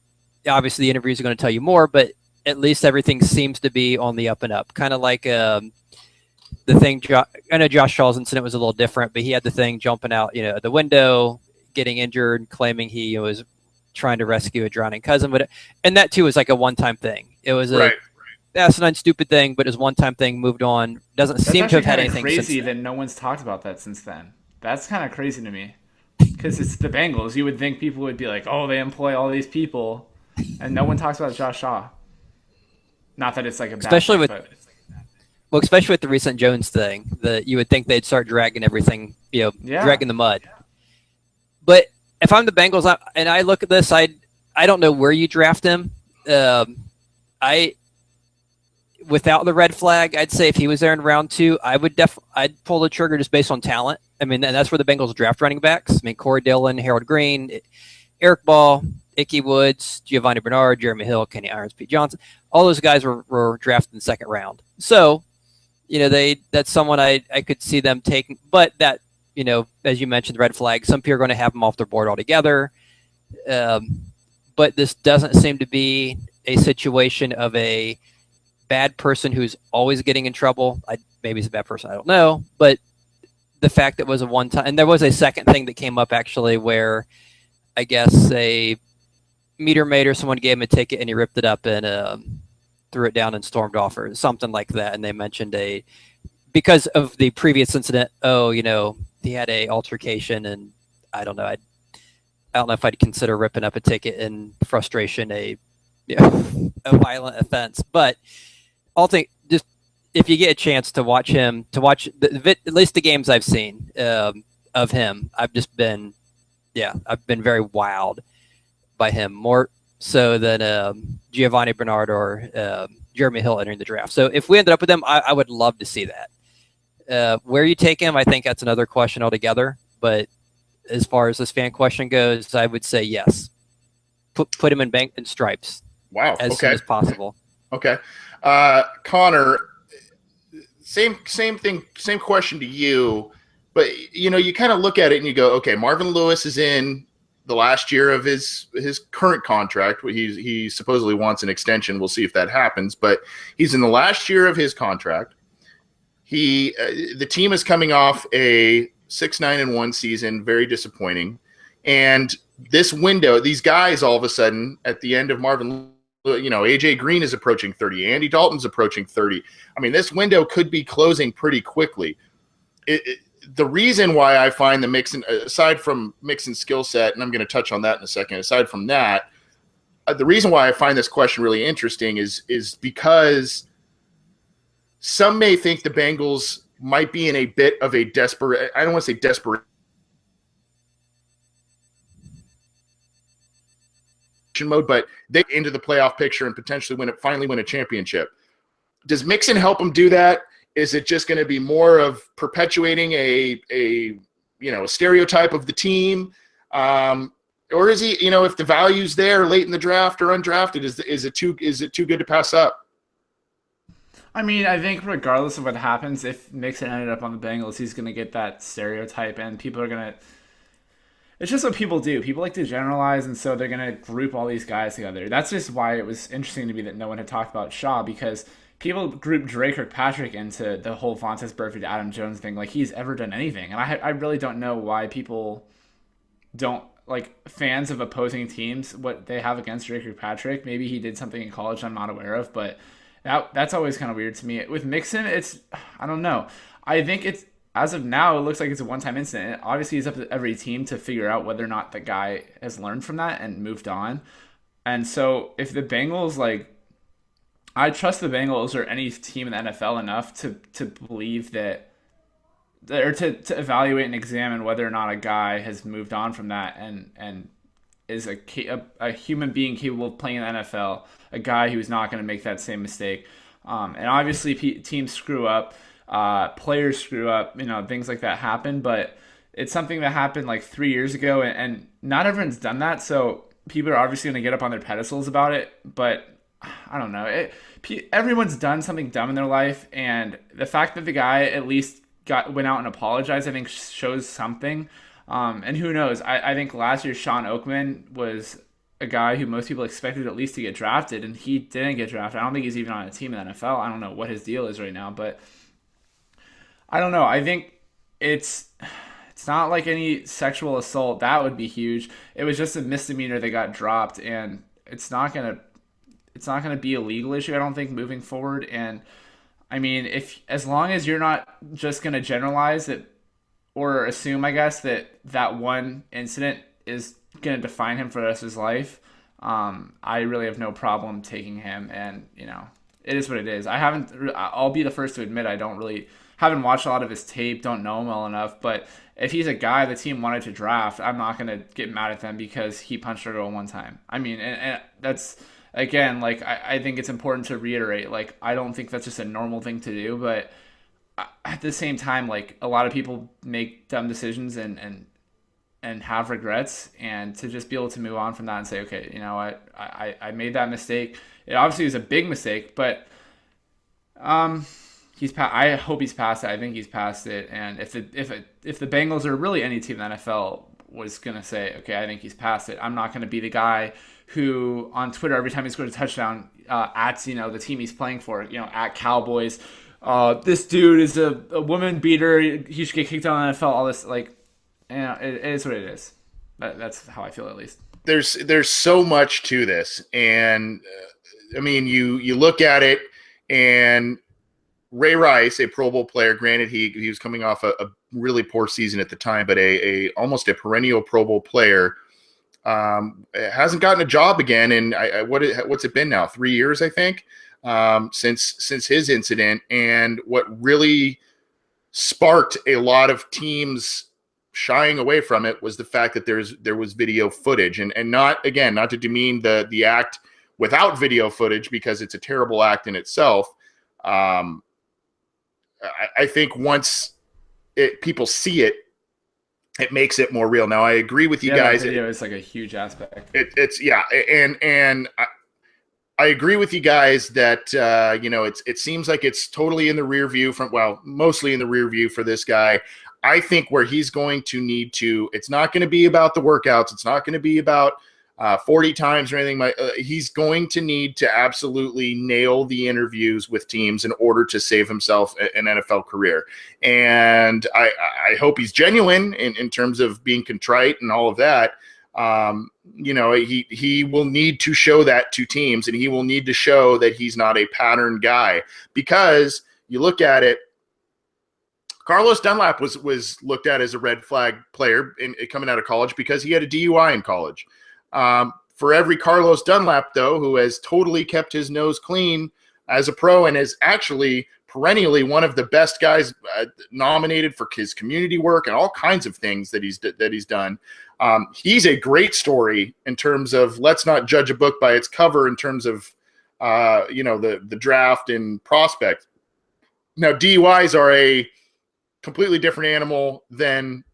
obviously the interviews are going to tell you more, but at least everything seems to be on the up and up. Kind of like the thing, I know Josh Shaw's incident was a little different, but he had the thing jumping out, the window, getting injured, claiming he was trying to rescue a drowning cousin. And that too was like a one-time thing. It was a asinine, stupid thing, but it was one-time thing, moved on. Doesn't seem to have had anything since then. Crazy that no one's talked about that since then. That's kind of crazy to me. Because it's the Bengals. You would think people would be like, oh, they employ all these people. And no one talks about Josh Shaw. Not that it's like a bad especially thing, with but... Well, especially with the recent Jones thing, that you would think they'd start dragging everything, dragging the mud. But if I'm the Bengals, and I look at this, I don't know where you draft him. Without the red flag, I'd say if he was there in round 2, I'd pull the trigger just based on talent. I mean, and that's where the Bengals draft running backs. I mean, Corey Dillon, Harold Green, Eric Ball, Ickey Woods, Giovanni Bernard, Jeremy Hill, Kenny Irons, Pete Johnson. All those guys were drafted in the second round. So, that's someone I could see them taking. But that, as you mentioned, the red flag, some people are going to have them off their board altogether. But this doesn't seem to be a situation of a bad person who's always getting in trouble. Maybe he's a bad person, I don't know. But the fact that it was a one-time, and there was a second thing that came up actually where I guess a meter maid or someone gave him a ticket and he ripped it up and threw it down and stormed off or something like that. And they mentioned because of the previous incident, he had a altercation, and I don't know. I don't know if I'd consider ripping up a ticket in frustration a violent offense, but I'll think just if you get a chance to watch him, at least the games I've seen of him, I've been very wowed by him, more so than Giovanni Bernard or Jeremy Hill entering the draft. So if we ended up with him, I would love to see that. Where you take him, I think that's another question altogether. But as far as this fan question goes, I would say yes. Put him in bank and stripes. Wow. As soon as possible. Okay. Connor, same thing, same question to you, but you kind of look at it and you go, okay, Marvin Lewis is in the last year of his current contract. He supposedly wants an extension. We'll see if that happens, but he's in the last year of his contract. The team is coming off a 6-9-1 season, very disappointing. And this window, these guys all of a sudden at the end of Marvin, AJ Green is approaching 30. Andy Dalton's approaching 30. I mean, this window could be closing pretty quickly. The reason why I find the Mixon, aside from Mixon's skill set, and I'm going to touch on that in a second, aside from that, the reason why I find this question really interesting is because some may think the Bengals might be in a bit of a desperate, I don't want to say desperate mode, but they into the playoff picture and potentially finally win a championship. Does Mixon help them do that? Is it just going to be more of perpetuating a stereotype of the team? Or is he, if the value's there late in the draft or undrafted, is it too good to pass up? I mean, I think regardless of what happens, if Mixon ended up on the Bengals, he's going to get that stereotype, and people are going to – it's just what people do. People like to generalize, and so they're going to group all these guys together. That's just why it was interesting to me that no one had talked about Shaw, because people grouped Drake Kirkpatrick into the whole Vontaze Burfict, Adam Jones thing like he's ever done anything. And I really don't know why people don't – like fans of opposing teams, what they have against Drake Kirkpatrick. Maybe he did something in college I'm not aware of, but – that's always kind of weird to me. With Mixon, I don't know. I think it's, as of now, it looks like it's a one-time incident. Obviously, it's up to every team to figure out whether or not the guy has learned from that and moved on. And so if the Bengals, I trust the Bengals or any team in the NFL enough to believe that, or to evaluate and examine whether or not a guy has moved on from that and is a human being capable of playing in the NFL, a guy who's not going to make that same mistake. And obviously teams screw up, players screw up, things like that happen, but it's something that happened 3 years ago, and not everyone's done that, so people are obviously going to get up on their pedestals about it, but I don't know. Everyone's done something dumb in their life, and the fact that the guy at least went out and apologized, I think shows something. And who knows? I think last year Sean Oakman was a guy who most people expected at least to get drafted, and he didn't get drafted. I don't think he's even on a team in the NFL. I don't know what his deal is right now, but I don't know. I think it's it's not like any sexual assault. That would be huge. It was just a misdemeanor that got dropped, and it's not gonna be a legal issue, I don't think, moving forward. And I mean, if as long as you're not just gonna generalize it or assume, I guess, that that one incident is gonna define him for the rest of his life, I really have no problem taking him. And it is what it is. I'll be the first to admit I don't really haven't watched a lot of his tape, don't know him well enough, but if he's a guy the team wanted to draft, I'm not gonna get mad at them because he punched a girl one time. I mean, and that's again, like I think it's important to reiterate, like I don't think that's just a normal thing to do, but at the same time, like a lot of people make dumb decisions and have regrets, and to just be able to move on from that and say, okay, you know what, I made that mistake. It obviously was a big mistake, but um, I hope he's past it. I think he's past it. And if the Bengals or really any team in the NFL was gonna say, okay, I think he's past it, I'm not gonna be the guy who on Twitter every time he scores a touchdown at the team he's playing for, at Cowboys. This dude is a woman beater. He should get kicked out of the NFL. All this, like, it is what it is. That's how I feel, at least. There's so much to this, and I mean, you look at it, and Ray Rice, a Pro Bowl player, granted he was coming off a really poor season at the time, but a almost a perennial Pro Bowl player, hasn't gotten a job again. And what's it been now? 3 years, I think, since his incident. And what really sparked a lot of teams shying away from it was the fact that there was video footage, and not to demean the act without video footage, because it's a terrible act in itself. I think once people see it, it makes it more real. Now, I agree with you guys. Video is like a huge aspect. And I agree with you guys that it seems like it's totally in the rear view mostly in the rear view for this guy. I think where he's going to need to, it's not going to be about the workouts. It's not going to be about 40 times or anything. He's going to need to absolutely nail the interviews with teams in order to save himself an NFL career. And I hope he's genuine in terms of being contrite and all of that. He will need to show that to teams, and he will need to show that he's not a pattern guy, because you look at it, Carlos Dunlap was looked at as a red flag player coming out of college because he had a DUI in college. For every Carlos Dunlap, though, who has totally kept his nose clean as a pro and is actually perennially one of the best guys nominated for his community work and all kinds of things that he's done. He's a great story in terms of, let's not judge a book by its cover in terms of the draft and prospect. Now, DUIs are a completely different animal than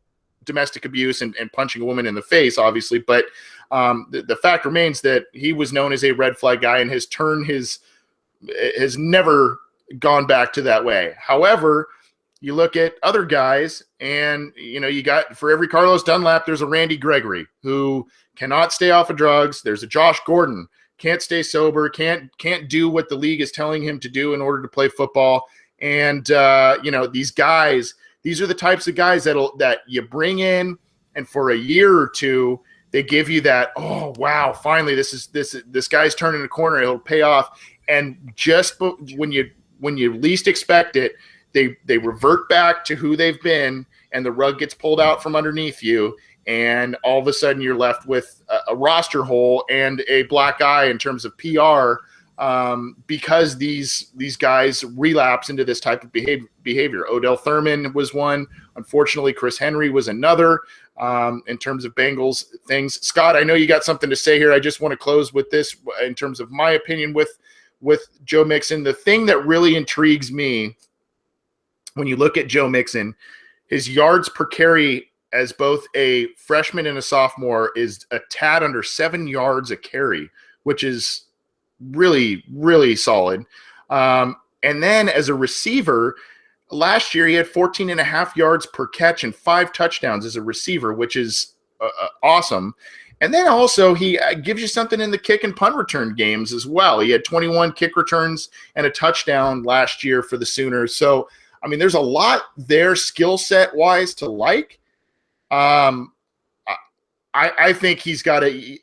domestic abuse and punching a woman in the face, obviously. But the fact remains that he was known as a red flag guy, and has never gone back to that way. However, you look at other guys, and you got, for every Carlos Dunlap, there's a Randy Gregory who cannot stay off of drugs. There's a Josh Gordon, can't stay sober, can't do what the league is telling him to do in order to play football. And these guys, these are the types of guys that you bring in, and for a year or two, they give you that, oh wow, finally this guy's turning a corner, it'll pay off. And just when you least expect it, they revert back to who they've been, and the rug gets pulled out from underneath you, and all of a sudden you're left with a roster hole and a black eye in terms of PR, because these guys relapse into this type of behavior. Odell Thurman was one. Unfortunately, Chris Henry was another, in terms of Bengals things. Scott, I know you got something to say here. I just want to close with this in terms of my opinion with Joe Mixon. The thing that really intrigues me when you look at Joe Mixon, his yards per carry as both a freshman and a sophomore is a tad under 7 yards a carry, which is really, really solid. And then as a receiver, last year he had 14 and a half yards per catch and 5 touchdowns as a receiver, which is awesome. And then also he gives you something in the kick and punt return games as well. He had 21 kick returns and a touchdown last year for the Sooners. So, I mean, there's a lot there skill set wise to like. I think he's got to,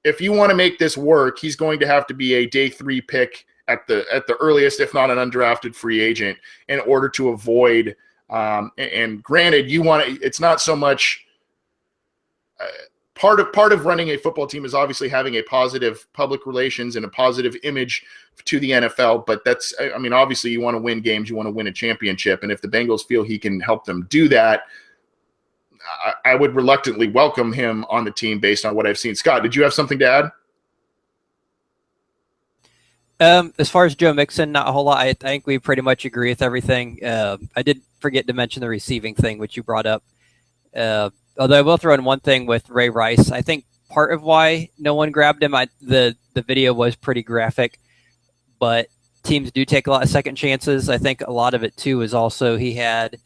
if you want to make this work, he's going to have to be a day 3 pick at the earliest, if not an undrafted free agent, in order to avoid. And granted, you want to. It's not so much. Part of running a football team is obviously having a positive public relations and a positive image to the NFL. But that's, I mean, obviously you want to win games, you want to win a championship, and if the Bengals feel he can help them do that, I would reluctantly welcome him on the team based on what I've seen. Scott, did you have something to add? As far as Joe Mixon, not a whole lot. I think we pretty much agree with everything. I did forget to mention the receiving thing, which you brought up. Although I will throw in one thing with Ray Rice. I think part of why no one grabbed him, the video was pretty graphic, but teams do take a lot of second chances. I think a lot of it, too, is also he had,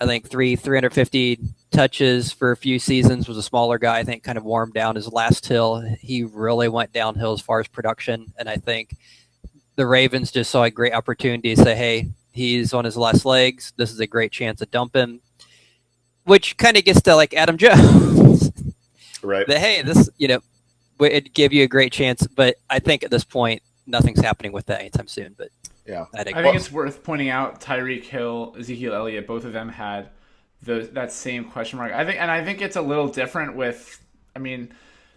I think, 350 touches for a few seasons, was a smaller guy. I think kind of warmed down his last hill. He really went downhill as far as production, and I think the Ravens just saw a great opportunity to say, hey, he's on his last legs. This is a great chance to dump him, which kind of gets to like Adam Jones. Right. That, hey, this, it'd give you a great chance, but I think at this point, nothing's happening with that anytime soon. But yeah, I think it's worth pointing out Tyreek Hill, Ezekiel Elliott, both of them had that same question mark. I think it's a little different with, I mean,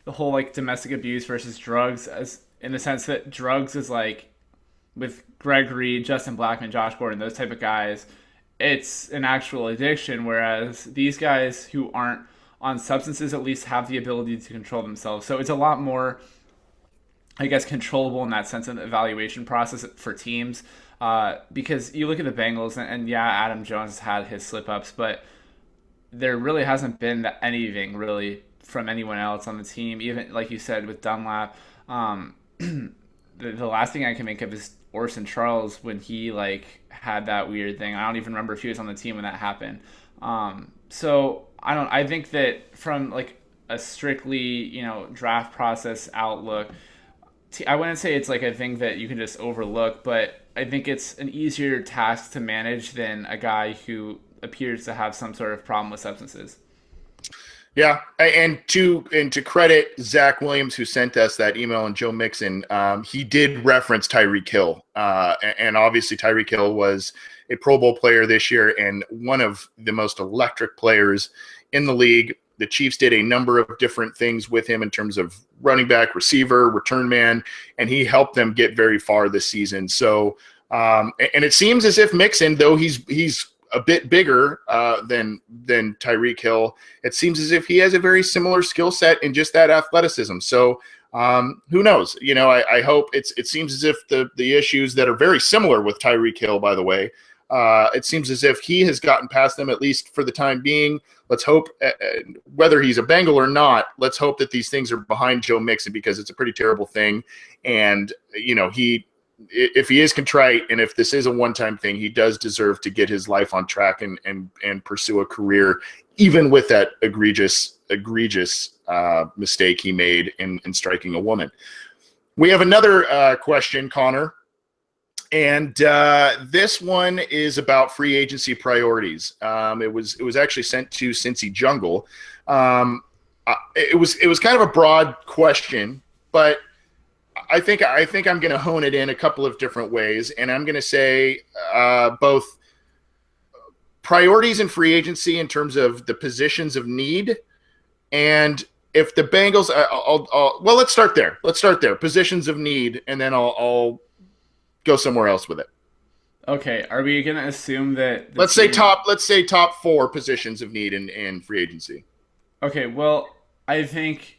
the whole like domestic abuse versus drugs, as in the sense that drugs is like with Greg Reed, Justin Blackman, Josh Gordon, those type of guys, it's an actual addiction, whereas these guys who aren't on substances at least have the ability to control themselves. So it's a lot more, I guess, controllable in that sense of the evaluation process for teams. Because you look at the Bengals, and yeah, Adam Jones had his slip-ups, but there really hasn't been anything really from anyone else on the team. Even, like you said, with Dunlap, the last thing I can think of is Orson Charles when he like had that weird thing. I don't even remember if he was on the team when that happened. So I think that from like a strictly, draft process outlook, I wouldn't say it's like a thing that you can just overlook, but I think it's an easier task to manage than a guy who appears to have some sort of problem with substances. Yeah, and to credit Zach Williams, who sent us that email, and Joe Mixon, he did reference Tyreek Hill, and obviously Tyreek Hill was a Pro Bowl player this year and one of the most electric players in the league. The Chiefs did a number of different things with him in terms of running back, receiver, return man, and he helped them get very far this season. So, and it seems as if Mixon, though he's a bit bigger than Tyreek Hill, it seems as if he has a very similar skill set in just that athleticism. So who knows? I hope it seems as if the issues that are very similar with Tyreek Hill, by the way, it seems as if he has gotten past them, at least for the time being. Let's hope, whether he's a Bengal or not, let's hope that these things are behind Joe Mixon, because it's a pretty terrible thing. And, if he is contrite and if this is a one-time thing, he does deserve to get his life on track and pursue a career, even with that egregious mistake he made in striking a woman. We have another question, Connor. And this one is about free agency priorities. It was actually sent to Cincy Jungle. It was kind of a broad question, but I think I'm going to hone it in a couple of different ways, and I'm going to say both priorities in free agency in terms of the positions of need, and if the Bengals. Well, let's start there. Positions of need, and then I'll go somewhere else with it. Okay, are we going to assume that let's say top 4 positions of need in free agency? Okay, well, I think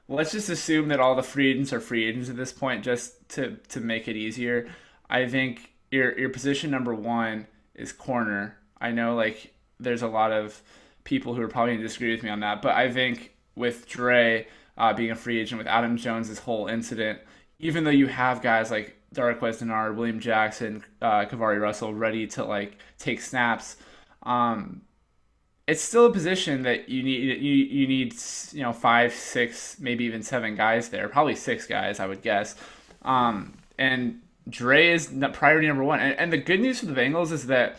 let's just assume that all the free agents are free agents at this point, just to make it easier. I think your position number 1 is corner. I know like there's a lot of people who are probably going to disagree with me on that, but I think with Dre being a free agent, with Adam Jones' whole incident, even though you have guys like Darqueze Dennard, William Jackson, Kavari Russell ready to like take snaps, um, it's still a position that you need five, six, maybe even seven guys there, probably six guys I would guess, and Dre is priority number one. And the good news for the Bengals is that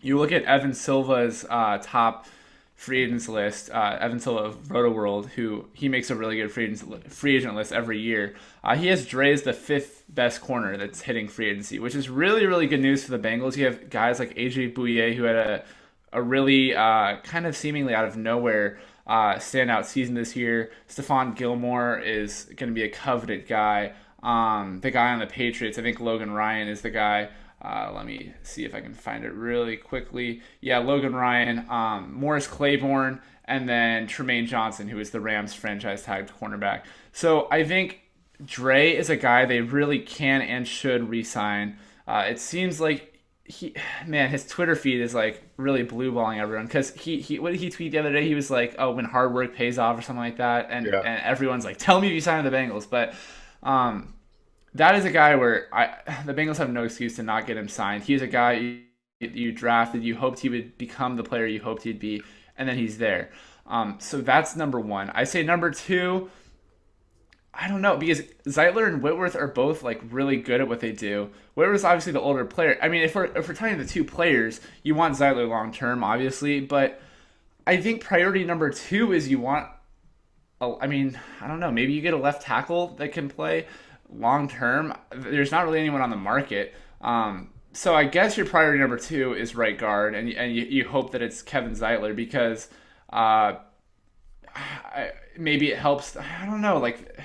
you look at Evan Silva's top free agents list, Evan Silva of Roto World, who he makes a really good free agent list every year. He has Dre as the fifth best corner that's hitting free agency, which is really, really good news for the Bengals. You have guys like AJ Bouye, who had a really kind of seemingly out of nowhere standout season this year. Stephon Gilmore is going to be a coveted guy. The guy on the Patriots, I think Logan Ryan is the guy. Let me see if I can find it really quickly. Yeah, Logan Ryan, Morris Claiborne, and then Tremaine Johnson, who is the Rams franchise tagged cornerback. So I think Dre is a guy they really can and should re-sign. It seems like his Twitter feed is like really blue balling everyone because what did he tweet the other day? He was like, "Oh, when hard work pays off" or something like that, and everyone's like, "Tell me if you sign with the Bengals." But that is a guy where the Bengals have no excuse to not get him signed. He's a guy you drafted, you hoped he would become the player you hoped he'd be, and then he's there. So that's number one. I say number two. I don't know because Zeitler and Whitworth are both like really good at what they do. Whitworth's obviously the older player. I mean, if we're talking the two players, you want Zeitler long term, obviously, but I think priority number two is you want. I mean, I don't know. Maybe you get a left tackle that can play long term. There's not really anyone on the market. So I guess your priority number two is right guard, and you hope that it's Kevin Zeitler because maybe it helps. I don't know. Like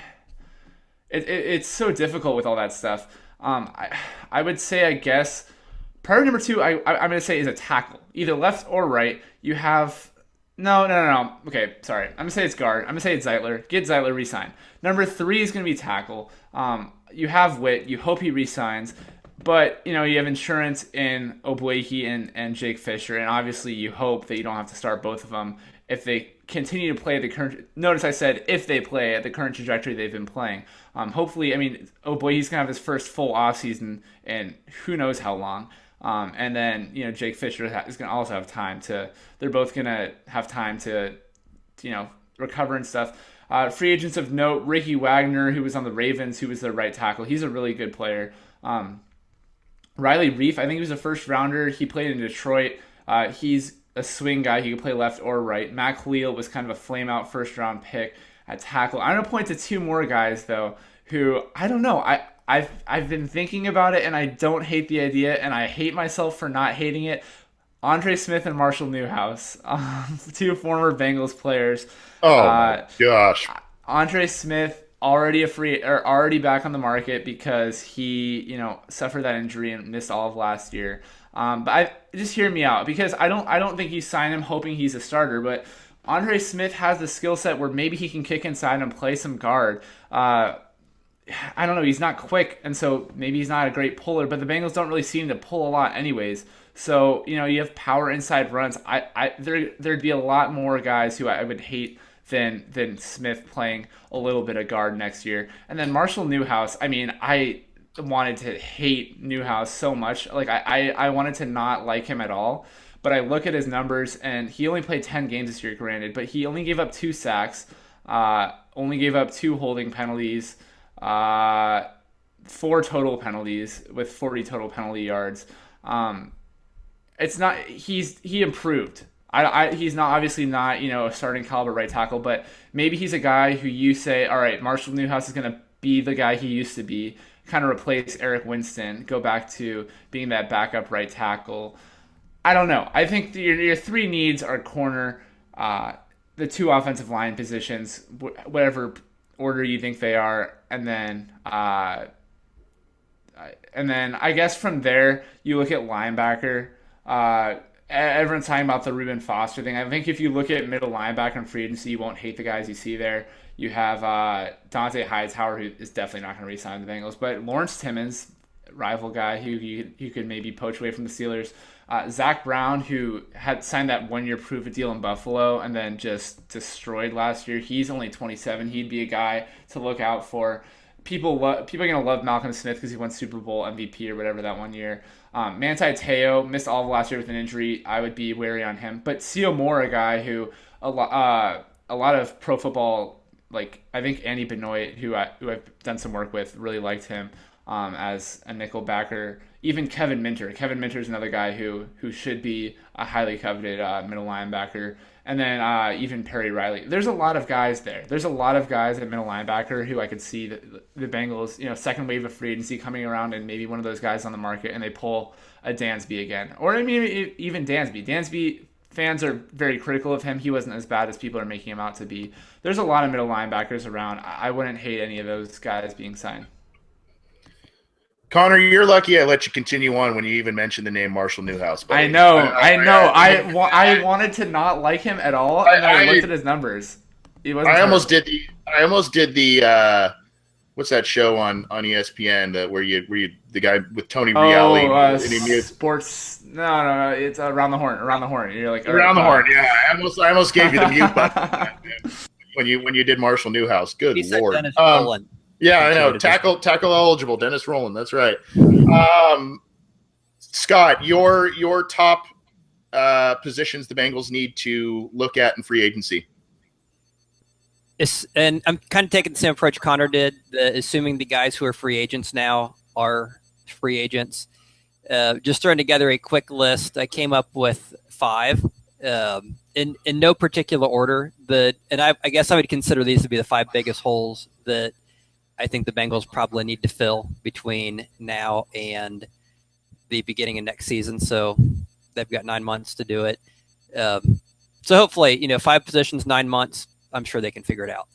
it's so difficult with all that stuff. I would say I guess priority number two I'm going to say is a tackle, either left or right. You have no. Okay, sorry. I'm gonna say it's guard. I'm gonna say it's Zeitler. Get Zeitler re-signed. Number three is gonna be tackle. You have Witt. You hope he re-signs, but you have insurance in Ogbuehi and Jake Fisher, and obviously you hope that you don't have to start both of them if they continue to play at the current. Notice I said if they play at the current trajectory they've been playing. Hopefully, I mean, Ogbuehi's gonna have his first full off season in who knows how long. And then Jake Fisher is going to also have time to. They're both going to have time to, recover and stuff. Free agents of note: Ricky Wagner, who was on the Ravens, who was their right tackle. He's a really good player. Riley Reef, I think he was a first rounder. He played in Detroit. He's a swing guy. He could play left or right. Matt Khalil was kind of a flame out first round pick at tackle. I'm going to point to two more guys though, who I don't know. I've been thinking about it, and I don't hate the idea, and I hate myself for not hating it. Andre Smith and Marshall Newhouse, two former Bengals players. Oh my gosh! Andre Smith already back on the market because he suffered that injury and missed all of last year. But just hear me out because I don't think you sign him hoping he's a starter, but Andre Smith has the skill set where maybe he can kick inside and play some guard. I don't know. He's not quick, and so maybe he's not a great puller. But the Bengals don't really seem to pull a lot, anyways. So you have power inside runs. There'd be a lot more guys who I would hate than Smith playing a little bit of guard next year. And then Marshall Newhouse. I mean, I wanted to hate Newhouse so much. Like I wanted to not like him at all. But I look at his numbers, and he only played 10 games this year, granted. But he only gave up 2 sacks, only gave up 2 holding penalties. 4 total penalties with 40 total penalty yards. It's not he improved. He's not obviously not a starting caliber right tackle, but maybe he's a guy who you say, all right, Marshall Newhouse is going to be the guy he used to be, kind of replace Eric Winston, go back to being that backup right tackle. I don't know. I think your 3 needs are corner, the 2 offensive line positions, whatever order you think they are, and then I guess from there you look at linebacker. Everyone's talking about the Reuben Foster thing. I think if you look at middle linebacker and free agency, you won't hate the guys you see there. You have Dante Hightower, who is definitely not going to re-sign the Bengals, but Lawrence Timmons, rival guy who you could maybe poach away from the Steelers. Zach Brown, who had signed that 1-year prove-it deal in Buffalo and then just destroyed last year. He's only 27. He'd be a guy to look out for. people are gonna love Malcolm Smith because he won Super Bowl MVP or whatever that one year. Manti Te'o missed all of last year with an injury. I would be wary on him. But Theo Moore, a guy who a lot of pro football, like I think Andy Benoit, who I've done some work with, really liked him as a nickel backer. Even Kevin Minter. Kevin Minter is another guy who should be a highly coveted middle linebacker. And then even Perry Riley. There's a lot of guys there. There's a lot of guys at middle linebacker who I could see the Bengals, second wave of free agency coming around, and maybe one of those guys on the market, and they pull a Dansby again. Or I mean, even Dansby. Dansby, fans are very critical of him. He wasn't as bad as people are making him out to be. There's a lot of middle linebackers around. I wouldn't hate any of those guys being signed. Connor, you're lucky I let you continue on when you even mentioned the name Marshall Newhouse. Buddy. I know. I wanted to not like him at all, and then I looked at his numbers. I almost did the what's that show on ESPN where you the guy with Tony Reali? Sports. No, it's Around the Horn. Around the Horn. You're like Around the Horn. Yeah, I almost gave you the mute button when you did Marshall Newhouse. Good Lord. Yeah, I know. Tackle eligible, Dennis Rowland. That's right. Scott, your top positions the Bengals need to look at in free agency. And I'm kind of taking the same approach Connor did, assuming the guys who are free agents now are free agents. Just throwing together a quick list, I came up with 5 in no particular order. And I guess I would consider these to be the 5 biggest holes that I think the Bengals probably need to fill between now and the beginning of next season. So they've got 9 months to do it. So hopefully, 5 positions, 9 months, I'm sure they can figure it out.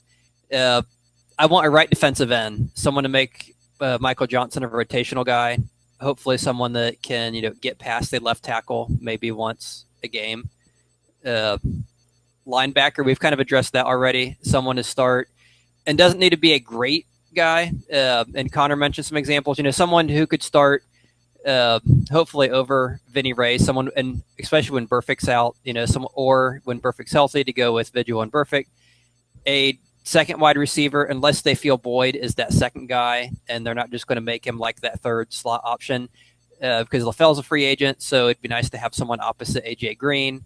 I want a right defensive end, someone to make Michael Johnson a rotational guy. Hopefully someone that can, get past the left tackle maybe once a game. Linebacker, we've kind of addressed that already. Someone to start and doesn't need to be a great guy. And Connor mentioned some examples, someone who could start hopefully over Vinny Ray, someone, and especially when Burfict's out, or when Burfict's healthy, to go with Vigil and Burfict. A second wide receiver, unless they feel Boyd is that second guy and they're not just going to make him like that third slot option, because LaFell's a free agent, so it'd be nice to have someone opposite AJ Green.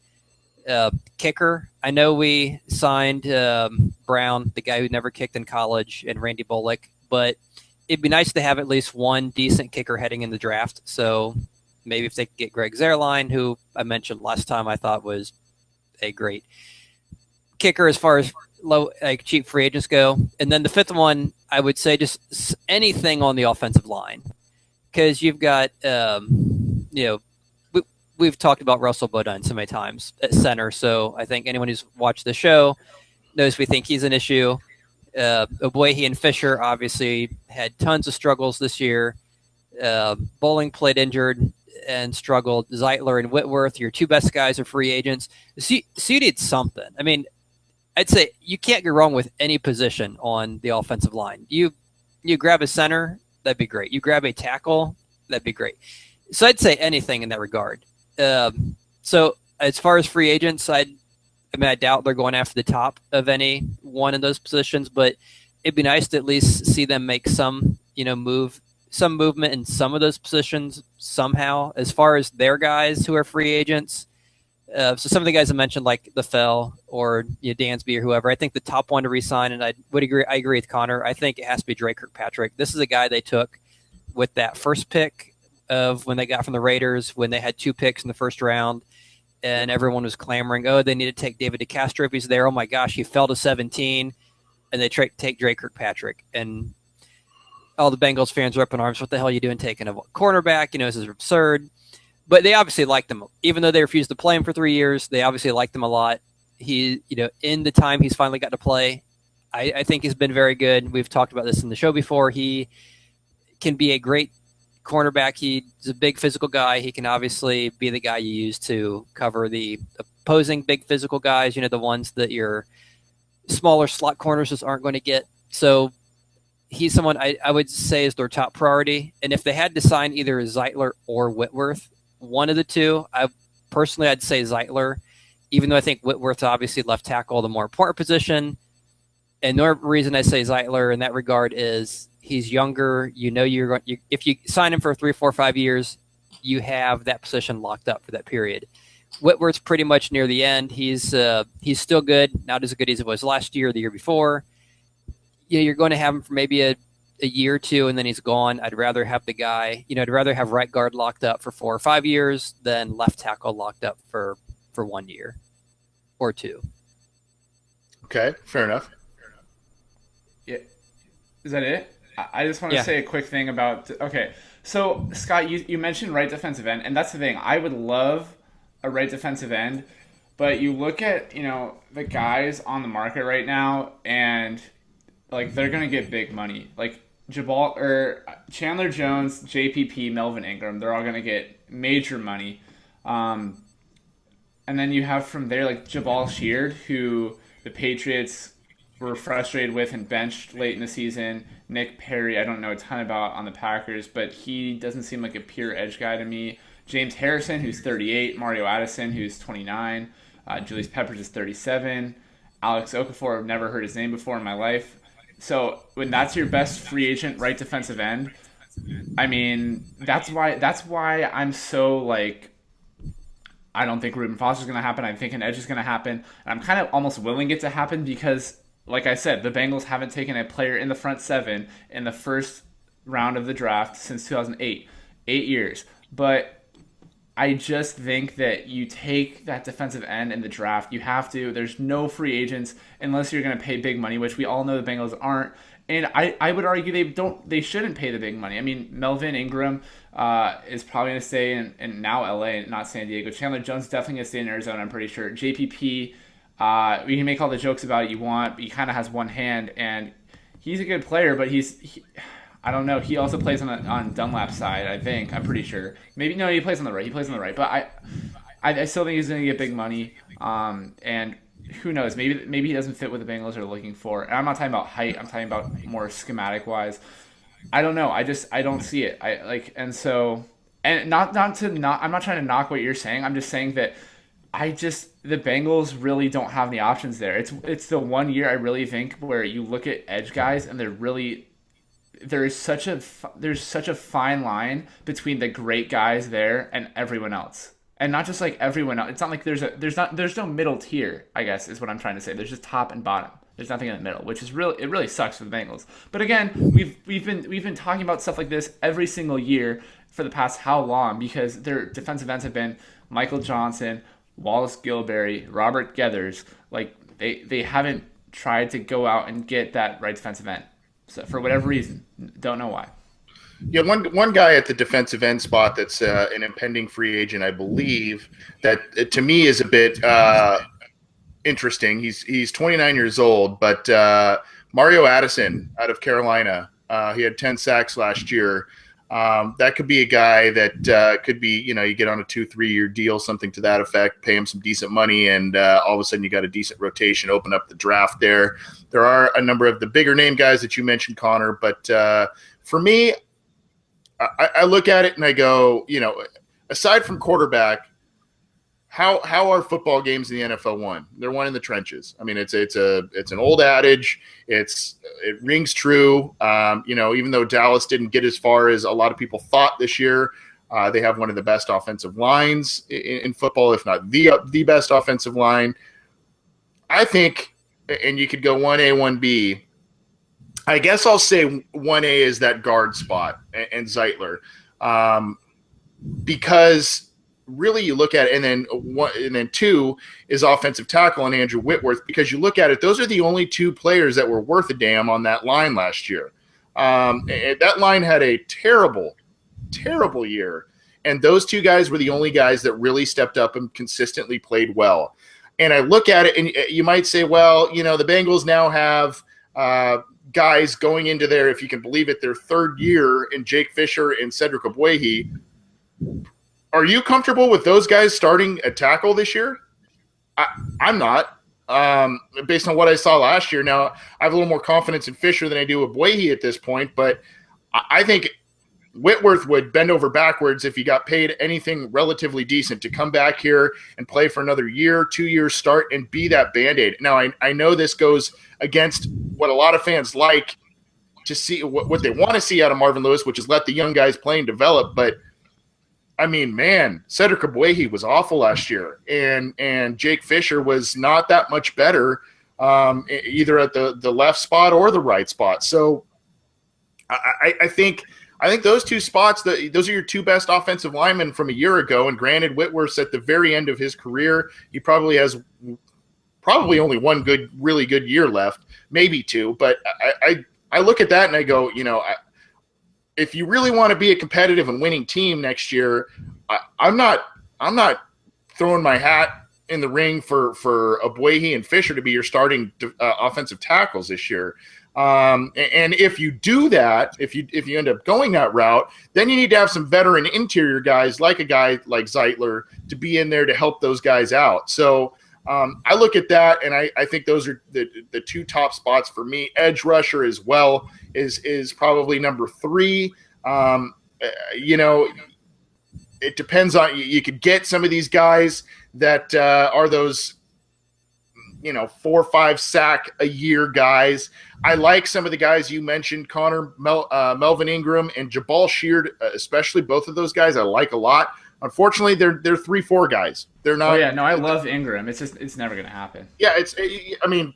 Kicker, I know we signed Brown, the guy who never kicked in college, and Randy Bullock, but it'd be nice to have at least one decent kicker heading in the draft. So maybe if they could get Greg Zuerlein, who I mentioned last time I thought was a great kicker as far as cheap free agents go. And then the 5th one, I would say just anything on the offensive line, because you've got we've talked about Russell Bodine so many times at center, so I think anyone who's watched the show knows we think he's an issue. Oboye and Fisher obviously had tons of struggles this year. Bowling played injured and struggled. Zeitler and Whitworth, your 2 best guys, are free agents. So you need something. I mean, I'd say you can't go wrong with any position on the offensive line. You grab a center, that'd be great. You grab a tackle, that'd be great. So I'd say anything in that regard. So as far as free agents, I doubt they're going after the top of any one of those positions, but it'd be nice to at least see them make some movement in some of those positions somehow. As far as their guys who are free agents, so some of the guys I mentioned, like LaFell or Dansby or whoever, I think the top one to re-sign, and I agree with Connor, I think it has to be Drake Kirkpatrick. This is a guy they took with that first pick of when they got from the Raiders, when they had 2 picks in the first round, and everyone was clamoring, they need to take David DeCastro if he's there. Oh my gosh, he fell to 17, and they take Drake Kirkpatrick. And all the Bengals fans are up in arms. What the hell are you doing taking a cornerback? This is absurd. But they obviously liked him. Even though they refused to play him for 3 years, they obviously liked him a lot. He, in the time he's finally got to play, I think he's been very good. We've talked about this in the show before. He can be a great cornerback. He's a big physical guy. He can obviously be the guy you use to cover the opposing big physical guys, the ones that your smaller slot corners just aren't going to get. So he's someone I would say is their top priority. And if they had to sign either Zeitler or Whitworth, one of the two, I'd say Zeitler, even though I think Whitworth's obviously left tackle, the more important position. And the reason I say Zeitler in that regard is He's younger. You know, if you sign him for 3, 4, 5 years, you have that position locked up for that period. Whitworth's pretty much near the end. He's still good, not as good as it was last year or the year before. You're going to have him for maybe a year or two, and then he's gone. I'd rather have the guy, I'd rather have right guard locked up for 4 or 5 years than left tackle locked up for 1 year or 2. Okay, fair enough. Yeah, is that it? I just want to say a quick thing about. Okay, so Scott, you mentioned right defensive end, and that's the thing. I would love a right defensive end, but you look at the guys on the market right now, and like they're gonna get big money. Like Chandler Jones, JPP, Melvin Ingram, they're all gonna get major money. And then you have from there like Jabal Sheard, who the Patriots were frustrated with and benched late in the season. Nick Perry, I don't know a ton about on the Packers, but he doesn't seem like a pure edge guy to me. James Harrison, who's 38. Mario Addison, who's 29. Julius Peppers is 37. Alex Okafor, I've never heard his name before in my life. So when that's your best free agent right defensive end, I mean, that's why I'm so like, I don't think Reuben Foster's going to happen. I think an edge is going to happen. And I'm kind of almost willing it to happen because, like I said, the Bengals haven't taken a player in the front 7 in the first round of the draft since 2008. 8 years. But I just think that you take that defensive end in the draft. You have to. There's no free agents unless you're going to pay big money, which we all know the Bengals aren't. And I would argue they shouldn't pay the big money. I mean, Melvin Ingram is probably going to stay in now LA, not San Diego. Chandler Jones is definitely going to stay in Arizona, I'm pretty sure. JPP, we can make all the jokes about it you want, but he kind of has one hand, and he's a good player, but I don't know. He also plays on Dunlap's side, I think. I'm pretty sure. Maybe no, he plays on the right. He plays on the right, but I still think he's going to get big money. And who knows? Maybe he doesn't fit what the Bengals are looking for. And I'm not talking about height. I'm talking about more schematic wise. I don't know. I don't see it. I'm not trying to knock what you're saying. I'm just saying that the Bengals really don't have any options there. It's the 1 year I really think where you look at edge guys and there's such a fine line between the great guys there and everyone else. And not just like everyone else. It's not like there's no middle tier, I guess is what I'm trying to say. There's just top and bottom. There's nothing in the middle, which is it really sucks for the Bengals. But again, we've been talking about stuff like this every single year for the past how long, because their defensive ends have been Michael Johnson, Wallace Gilberry, Robert Geathers. Like they haven't tried to go out and get that right defensive end. So for whatever reason, don't know why. Yeah, one guy at the defensive end spot that's an impending free agent, I believe, that to me is a bit interesting. He's 29 years old, but Mario Addison out of Carolina, he had 10 sacks last year. That could be a guy that could be, you get on a 2-3 year deal, something to that effect, pay him some decent money, and all of a sudden you got a decent rotation, open up the draft there. There are a number of the bigger name guys that you mentioned, Connor, but for me, I look at it and I go, aside from quarterback, how are football games in the NFL won? They're won in the trenches. I mean, it's an old adage. It rings true. Even though Dallas didn't get as far as a lot of people thought this year, they have one of the best offensive lines in football, if not the best offensive line. I think, and you could go 1A, 1B. I guess I'll say 1A is that guard spot and Zeitler, because really you look at it, and then 2 is offensive tackle and Andrew Whitworth, because you look at it, those are the only 2 players that were worth a damn on that line last year. That line had a terrible, terrible year, and those 2 guys were the only guys that really stepped up and consistently played well. And I look at it, and you might say, well, the Bengals now have guys going into their, if you can believe it, their 3rd year in Jake Fisher and Cedric Ogbuehi. Are you comfortable with those guys starting a tackle this year? I'm not, based on what I saw last year. Now, I have a little more confidence in Fisher than I do with Ogbuehi at this point, but I think Whitworth would bend over backwards if he got paid anything relatively decent to come back here and play for another year, 2 years, start and be that Band-Aid. Now, I know this goes against what a lot of fans like, to see what they want to see out of Marvin Lewis, which is let the young guys play and develop. But I mean, man, Cedric Ogbuehi was awful last year, and Jake Fisher was not that much better, either at the left spot or the right spot. So I think those two spots, those are your two best offensive linemen from a year ago. And granted, Whitworth's at the very end of his career. He probably has only one really good year left, maybe two. But I look at that and I go, if you really want to be a competitive and winning team next year, I'm not throwing my hat in the ring for Ogbuehi and Fisher to be your starting offensive tackles this year. And if you do that, if you end up going that route, then you need to have some veteran interior guys like a guy like Zeitler to be in there to help those guys out. So I look at that, and I think those are the two top spots for me. Edge rusher as well is probably number 3. It depends on you could get some of these guys that are those 4 or 5 sack a year guys. I like some of the guys you mentioned, Connor, Melvin Ingram and Jabal Sheard, especially both of those guys I like a lot. Unfortunately, they're 3-4 guys. They're not. Oh yeah, no, I love Ingram. It's never going to happen. Yeah,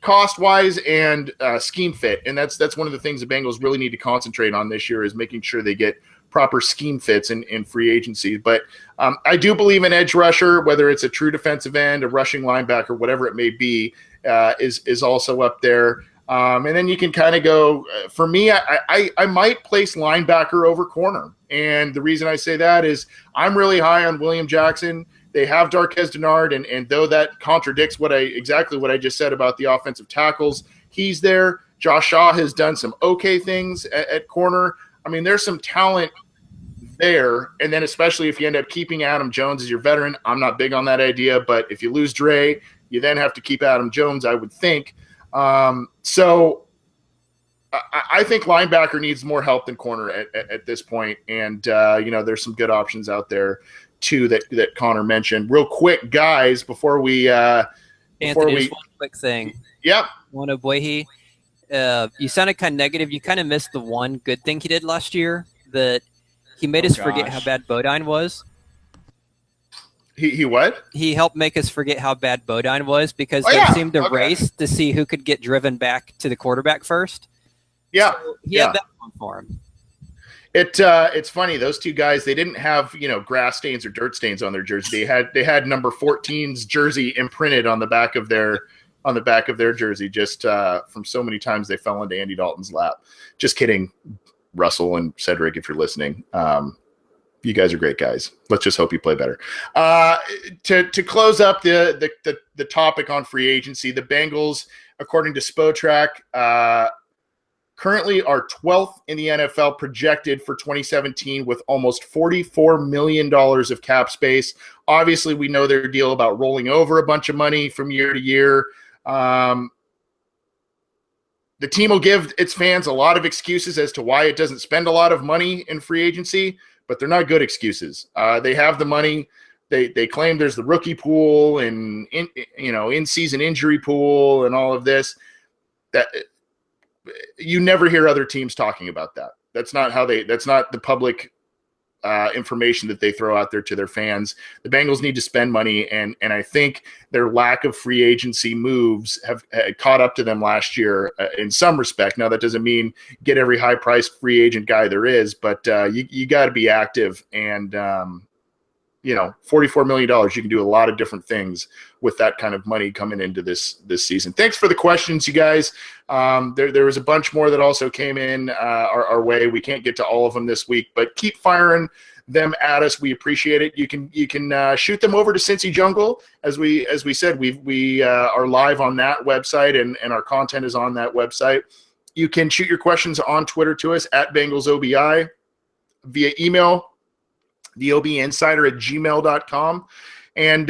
cost wise and scheme fit, and that's one of the things the Bengals really need to concentrate on this year is making sure they get proper scheme fits in free agency. But I do believe an edge rusher, whether it's a true defensive end, a rushing linebacker, whatever it may be, is also up there. And then you can kind of go, for me, I might place linebacker over corner. And the reason I say that is I'm really high on William Jackson. They have Darqueze Dennard, and though that contradicts exactly what I just said about the offensive tackles, he's there. Josh Shaw has done some okay things at corner. I mean, there's some talent there. And then especially if you end up keeping Adam Jones as your veteran, I'm not big on that idea. But if you lose Dre, you then have to keep Adam Jones, I would think. So I think linebacker needs more help than corner at this point. And, there's some good options out there too that Connor mentioned. Real quick, guys, before we Anthony, just one quick thing. Yep. One Ogbuehi. You sounded kind of negative. You kind of missed the one good thing he did last year, that he made us forget how bad Bodine was. He what? He helped make us forget how bad Bodine was because they seemed to race to see who could get driven back to the quarterback first. Yeah. So he had that one for him. It's funny, those two guys, they didn't have grass stains or dirt stains on their jersey. They had number 14's jersey imprinted on the back of their jersey, just from so many times they fell into Andy Dalton's lap. Just kidding, Russell and Cedric, if you're listening. You guys are great guys. Let's just hope you play better. To close up the topic on free agency, the Bengals, according to Spotrac, currently are 12th in the NFL projected for 2017 with almost $44 million of cap space. Obviously, we know their deal about rolling over a bunch of money from year to year. The team will give its fans a lot of excuses as to why it doesn't spend a lot of money in free agency, but they're not good excuses. They have the money. They claim there's the rookie pool and in-season injury pool and all of this. That you never hear other teams talking about that. That's not the public information that they throw out there to their fans. The Bengals need to spend money, and I think their lack of free agency moves have caught up to them last year in some respect. Now, that doesn't mean get every high-priced free agent guy there is, but you got to be active. And $44 million, you can do a lot of different things with that kind of money coming into this season. Thanks for the questions, you guys. There was a bunch more that also came in our way. We can't get to all of them this week, but keep firing them at us. We appreciate it. You can shoot them over to Cincy Jungle. As we said, we are live on that website, and our content is on that website. You can shoot your questions on Twitter to us at BengalsOBI, via email, theobinsider@gmail.com. And,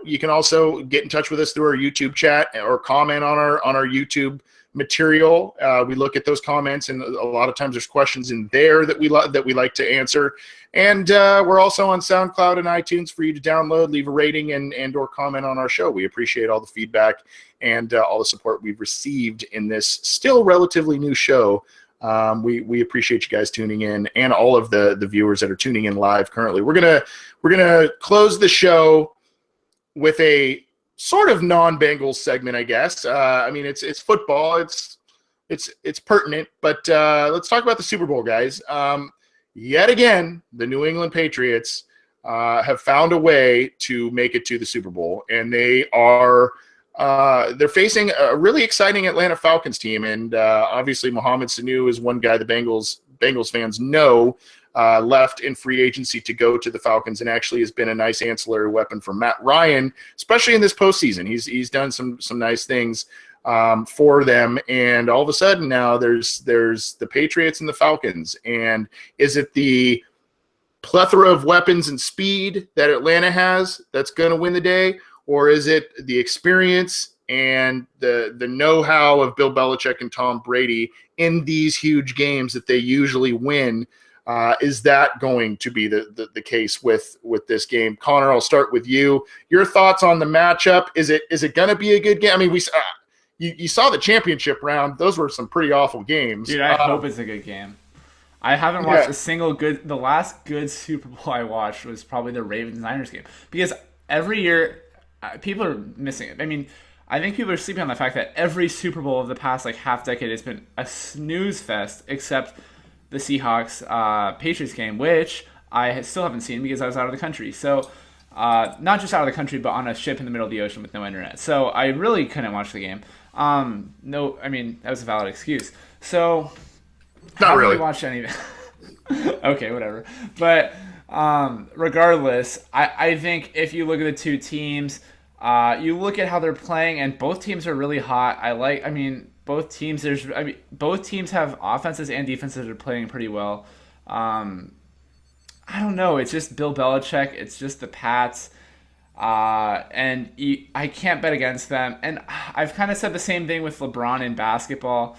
you can also get in touch with us through our YouTube chat or comment on our YouTube material. We look at those comments, and a lot of times there's questions in there that we like to answer. And we're also on SoundCloud and iTunes for you to download, leave a rating, and or comment on our show. We appreciate all the feedback and all the support we've received in this still relatively new show We appreciate you guys tuning in, and all of the viewers that are tuning in live currently. We're gonna close the show with a sort of non-Bengals segment, I guess. I mean, it's football. It's pertinent, but let's talk about the Super Bowl, guys. Yet again, the New England Patriots have found a way to make it to the Super Bowl, and they're facing a really exciting Atlanta Falcons team. And obviously, Mohamed Sanu is one guy the Bengals fans know left in free agency to go to the Falcons, and actually has been a nice ancillary weapon for Matt Ryan, especially in this postseason. He's done some nice things for them, and all of a sudden now there's the Patriots and the Falcons. And is it the plethora of weapons and speed that Atlanta has that's going to win the day, or is it the experience and the know-how of Bill Belichick and Tom Brady in these huge games that they usually win? Is that going to be the case with this game? Connor, I'll start with you. Your thoughts on the matchup? Is it going to be a good game? I mean, you saw the championship round. Those were some pretty awful games. Dude, I hope it's a good game. I haven't watched a single good – the last good Super Bowl I watched was probably the Ravens-Niners game. Because every year people are missing it. I mean, I think people are sleeping on the fact that every Super Bowl of the past half decade has been a snooze fest, except the Seahawks Patriots game, which I still haven't seen because I was out of the country. So not just out of the country, but on a ship in the middle of the ocean with no internet. So I really couldn't watch the game. No, I mean, that was a valid excuse. So not really watched any. Okay, whatever. But regardless, I think if you look at the two teams, you look at how they're playing, and both teams are really hot. Both teams have offenses and defenses that are playing pretty well. I don't know. It's just Bill Belichick. It's just the Pats. And I can't bet against them. And I've kind of said the same thing with LeBron in basketball.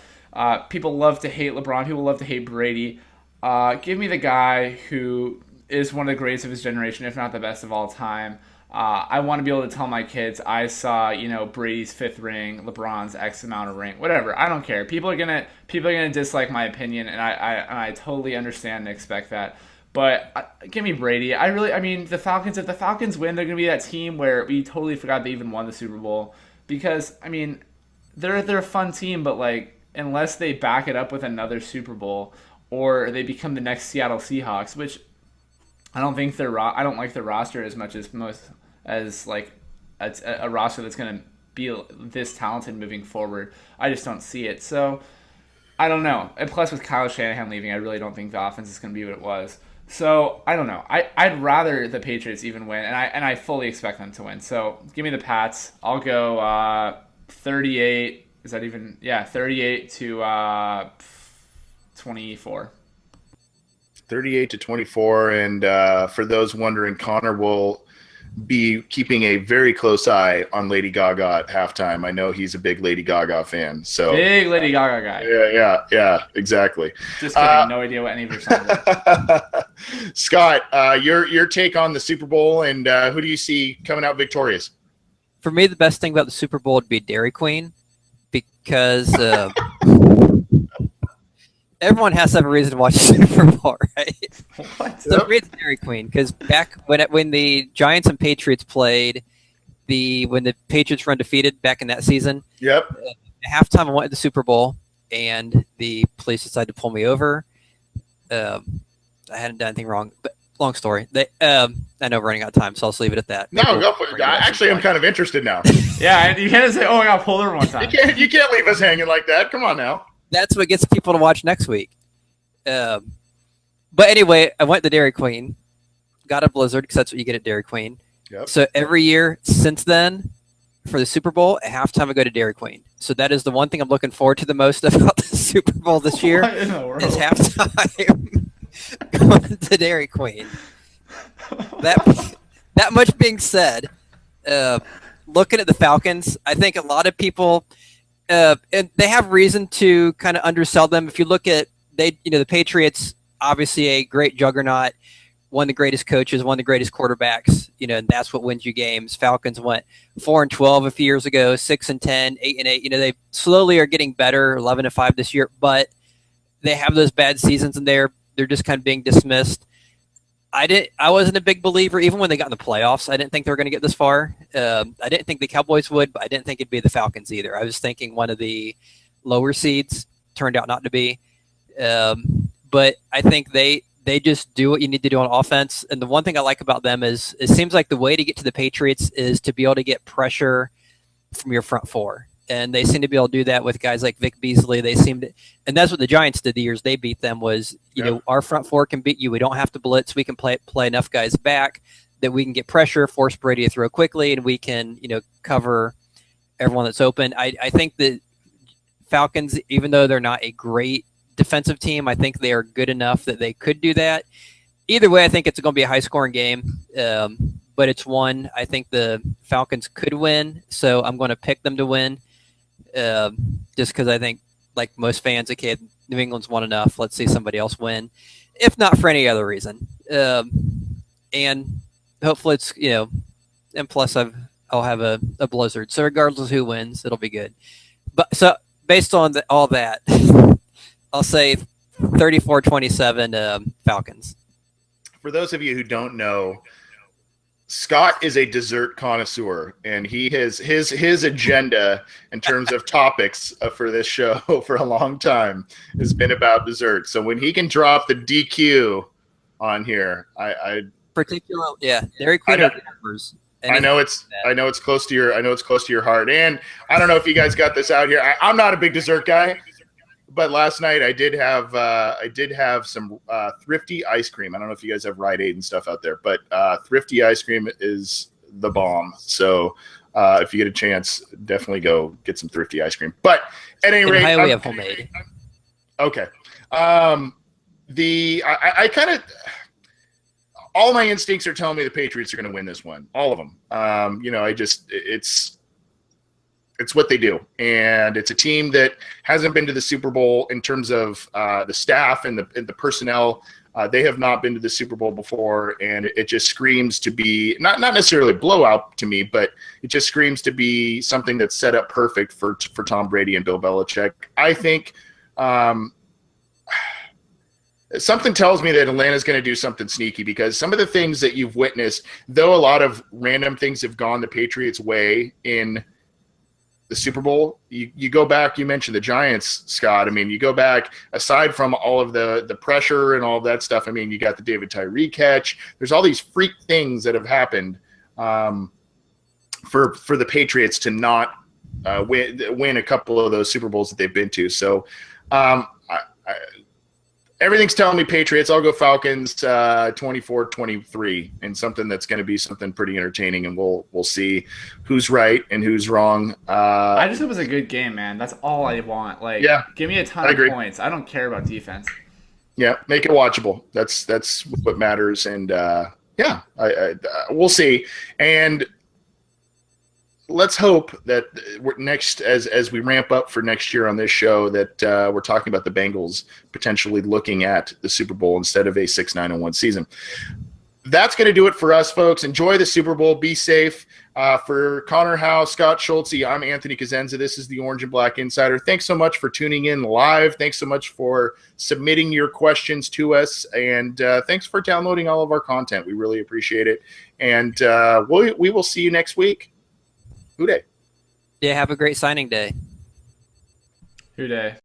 People love to hate LeBron. People love to hate Brady. Give me the guy who is one of the greatest of his generation, if not the best of all time. I want to be able to tell my kids I saw, Brady's 5th ring, LeBron's X amount of ring, whatever. I don't care. People are gonna dislike my opinion, and I totally understand and expect that. But give me Brady. The Falcons. If the Falcons win, they're gonna be that team where we totally forgot they even won the Super Bowl, because they're a fun team, but unless they back it up with another Super Bowl or they become the next Seattle Seahawks, which I don't think I don't like their roster as much as a roster that's going to be this talented moving forward. I just don't see it. So I don't know. And plus, with Kyle Shanahan leaving, I really don't think the offense is going to be what it was. So I don't know. I'd rather the Patriots even win, and I fully expect them to win. So give me the Pats. I'll go 38. Is that even? Yeah, 38 to 24. 38 to 24, and for those wondering, Connor will be keeping a very close eye on Lady Gaga at halftime. I know he's a big Lady Gaga fan. So big Lady Gaga guy. Yeah, exactly. Just kidding. No idea what any of your songs are. Scott, your take on the Super Bowl, and who do you see coming out victorious? For me, the best thing about the Super Bowl would be Dairy Queen, because everyone has to have a reason to watch the Super Bowl, right? What? So it's Dairy Queen, because back when the Giants and Patriots played, when the Patriots were undefeated back in that season, yep. At halftime I went to the Super Bowl, and the police decided to pull me over. I hadn't done anything wrong, but long story. I know we're running out of time, so I'll just leave it at that. No, go for it. Actually, I'm kind of interested now. Yeah, you can't say, "Oh, I got pulled over one time." You can't leave us hanging like that. Come on now. That's what gets people to watch next week. But anyway, I went to Dairy Queen, got a Blizzard, because that's what you get at Dairy Queen. Yep. So every year since then, for the Super Bowl, at halftime I go to Dairy Queen. So that is the one thing I'm looking forward to the most about the Super Bowl this year is halftime going to Dairy Queen. That much being said, looking at the Falcons, I think a lot of people and they have reason to kind of undersell them. If you look at the Patriots, obviously a great juggernaut, one of the greatest coaches, one of the greatest quarterbacks, and that's what wins you games. Falcons went 4-12 a few years ago, 6-10, 8-8. They slowly are getting better, 11-5 this year, but they have those bad seasons and they're just kind of being dismissed. I wasn't a big believer, even when they got in the playoffs. I didn't think they were going to get this far. I didn't think the Cowboys would, but I didn't think it'd be the Falcons either. I was thinking one of the lower seeds. Turned out not to be. But I think they just do what you need to do on offense. And the one thing I like about them is it seems like the way to get to the Patriots is to be able to get pressure from your front four. And they seem to be able to do that with guys like Vic Beasley. They seem to, and that's what the Giants did the years they beat them was, you know, our front four can beat you. We don't have to blitz. We can play enough guys back that we can get pressure, force Brady to throw quickly, and we can, you know, cover everyone that's open. I think that Falcons, even though they're not a great defensive team, I think they are good enough that they could do that. Either way, I think it's going to be a high-scoring game. But it's one I think the Falcons could win, so I'm going to pick them to win. Just because I think, like most fans, okay, New England's won enough. Let's see somebody else win, if not for any other reason. And hopefully it's, you know, and plus I'll have a blizzard. So regardless of who wins, it'll be good. But so based on all that, I'll say 34-27 Falcons. For those of you who don't know, Scott is a dessert connoisseur, and he has his agenda in terms of topics for this show for a long time has been about dessert. So when he can drop the DQ on here, I particularly, yeah, Dairy Queen or Pampers. I know it's close to your heart, and I don't know if you guys got this out here. I'm not a big dessert guy. But last night I did have some Thrifty ice cream. I don't know if you guys have Rite Aid and stuff out there, but Thrifty ice cream is the bomb. So if you get a chance, definitely go get some Thrifty ice cream. But at any rate, we have homemade. Okay. I kind of all my instincts are telling me the Patriots are going to win this one, all of them. You know, it's what they do, and it's a team that hasn't been to the Super Bowl in terms of the staff and the personnel. They have not been to the Super Bowl before, and it just screams to be not necessarily a blowout to me, but it just screams to be something that's set up perfect for Tom Brady and Bill Belichick. I think something tells me that Atlanta's going to do something sneaky, because some of the things that you've witnessed, though a lot of random things have gone the Patriots' way in the Super Bowl, you go back, you mentioned the Giants, Scott. I mean, you go back, aside from all of the pressure and all of that stuff, I mean, you got the David Tyree catch. There's all these freak things that have happened for the Patriots to not win a couple of those Super Bowls that they've been to. So everything's telling me Patriots. I'll go Falcons 24-23, and something that's going to be something pretty entertaining, and we'll see who's right and who's wrong. I just hope it's a good game, man. That's all I want. Like, yeah, give me a ton of points. I don't care about defense. Yeah, make it watchable. That's what matters, and yeah, we'll see. And let's hope that we're next, as we ramp up for next year on this show, that we're talking about the Bengals potentially looking at the Super Bowl instead of a 6-9-1 season. That's going to do it for us, folks. Enjoy the Super Bowl. Be safe. For Connor Howe, Scott Schultze, I'm Anthony Cosenza. This is the Orange and Black Insider. Thanks so much for tuning in live. Thanks so much for submitting your questions to us. And thanks for downloading all of our content. We really appreciate it. And we will see you next week. Who day? Yeah, have a great signing day. Who day?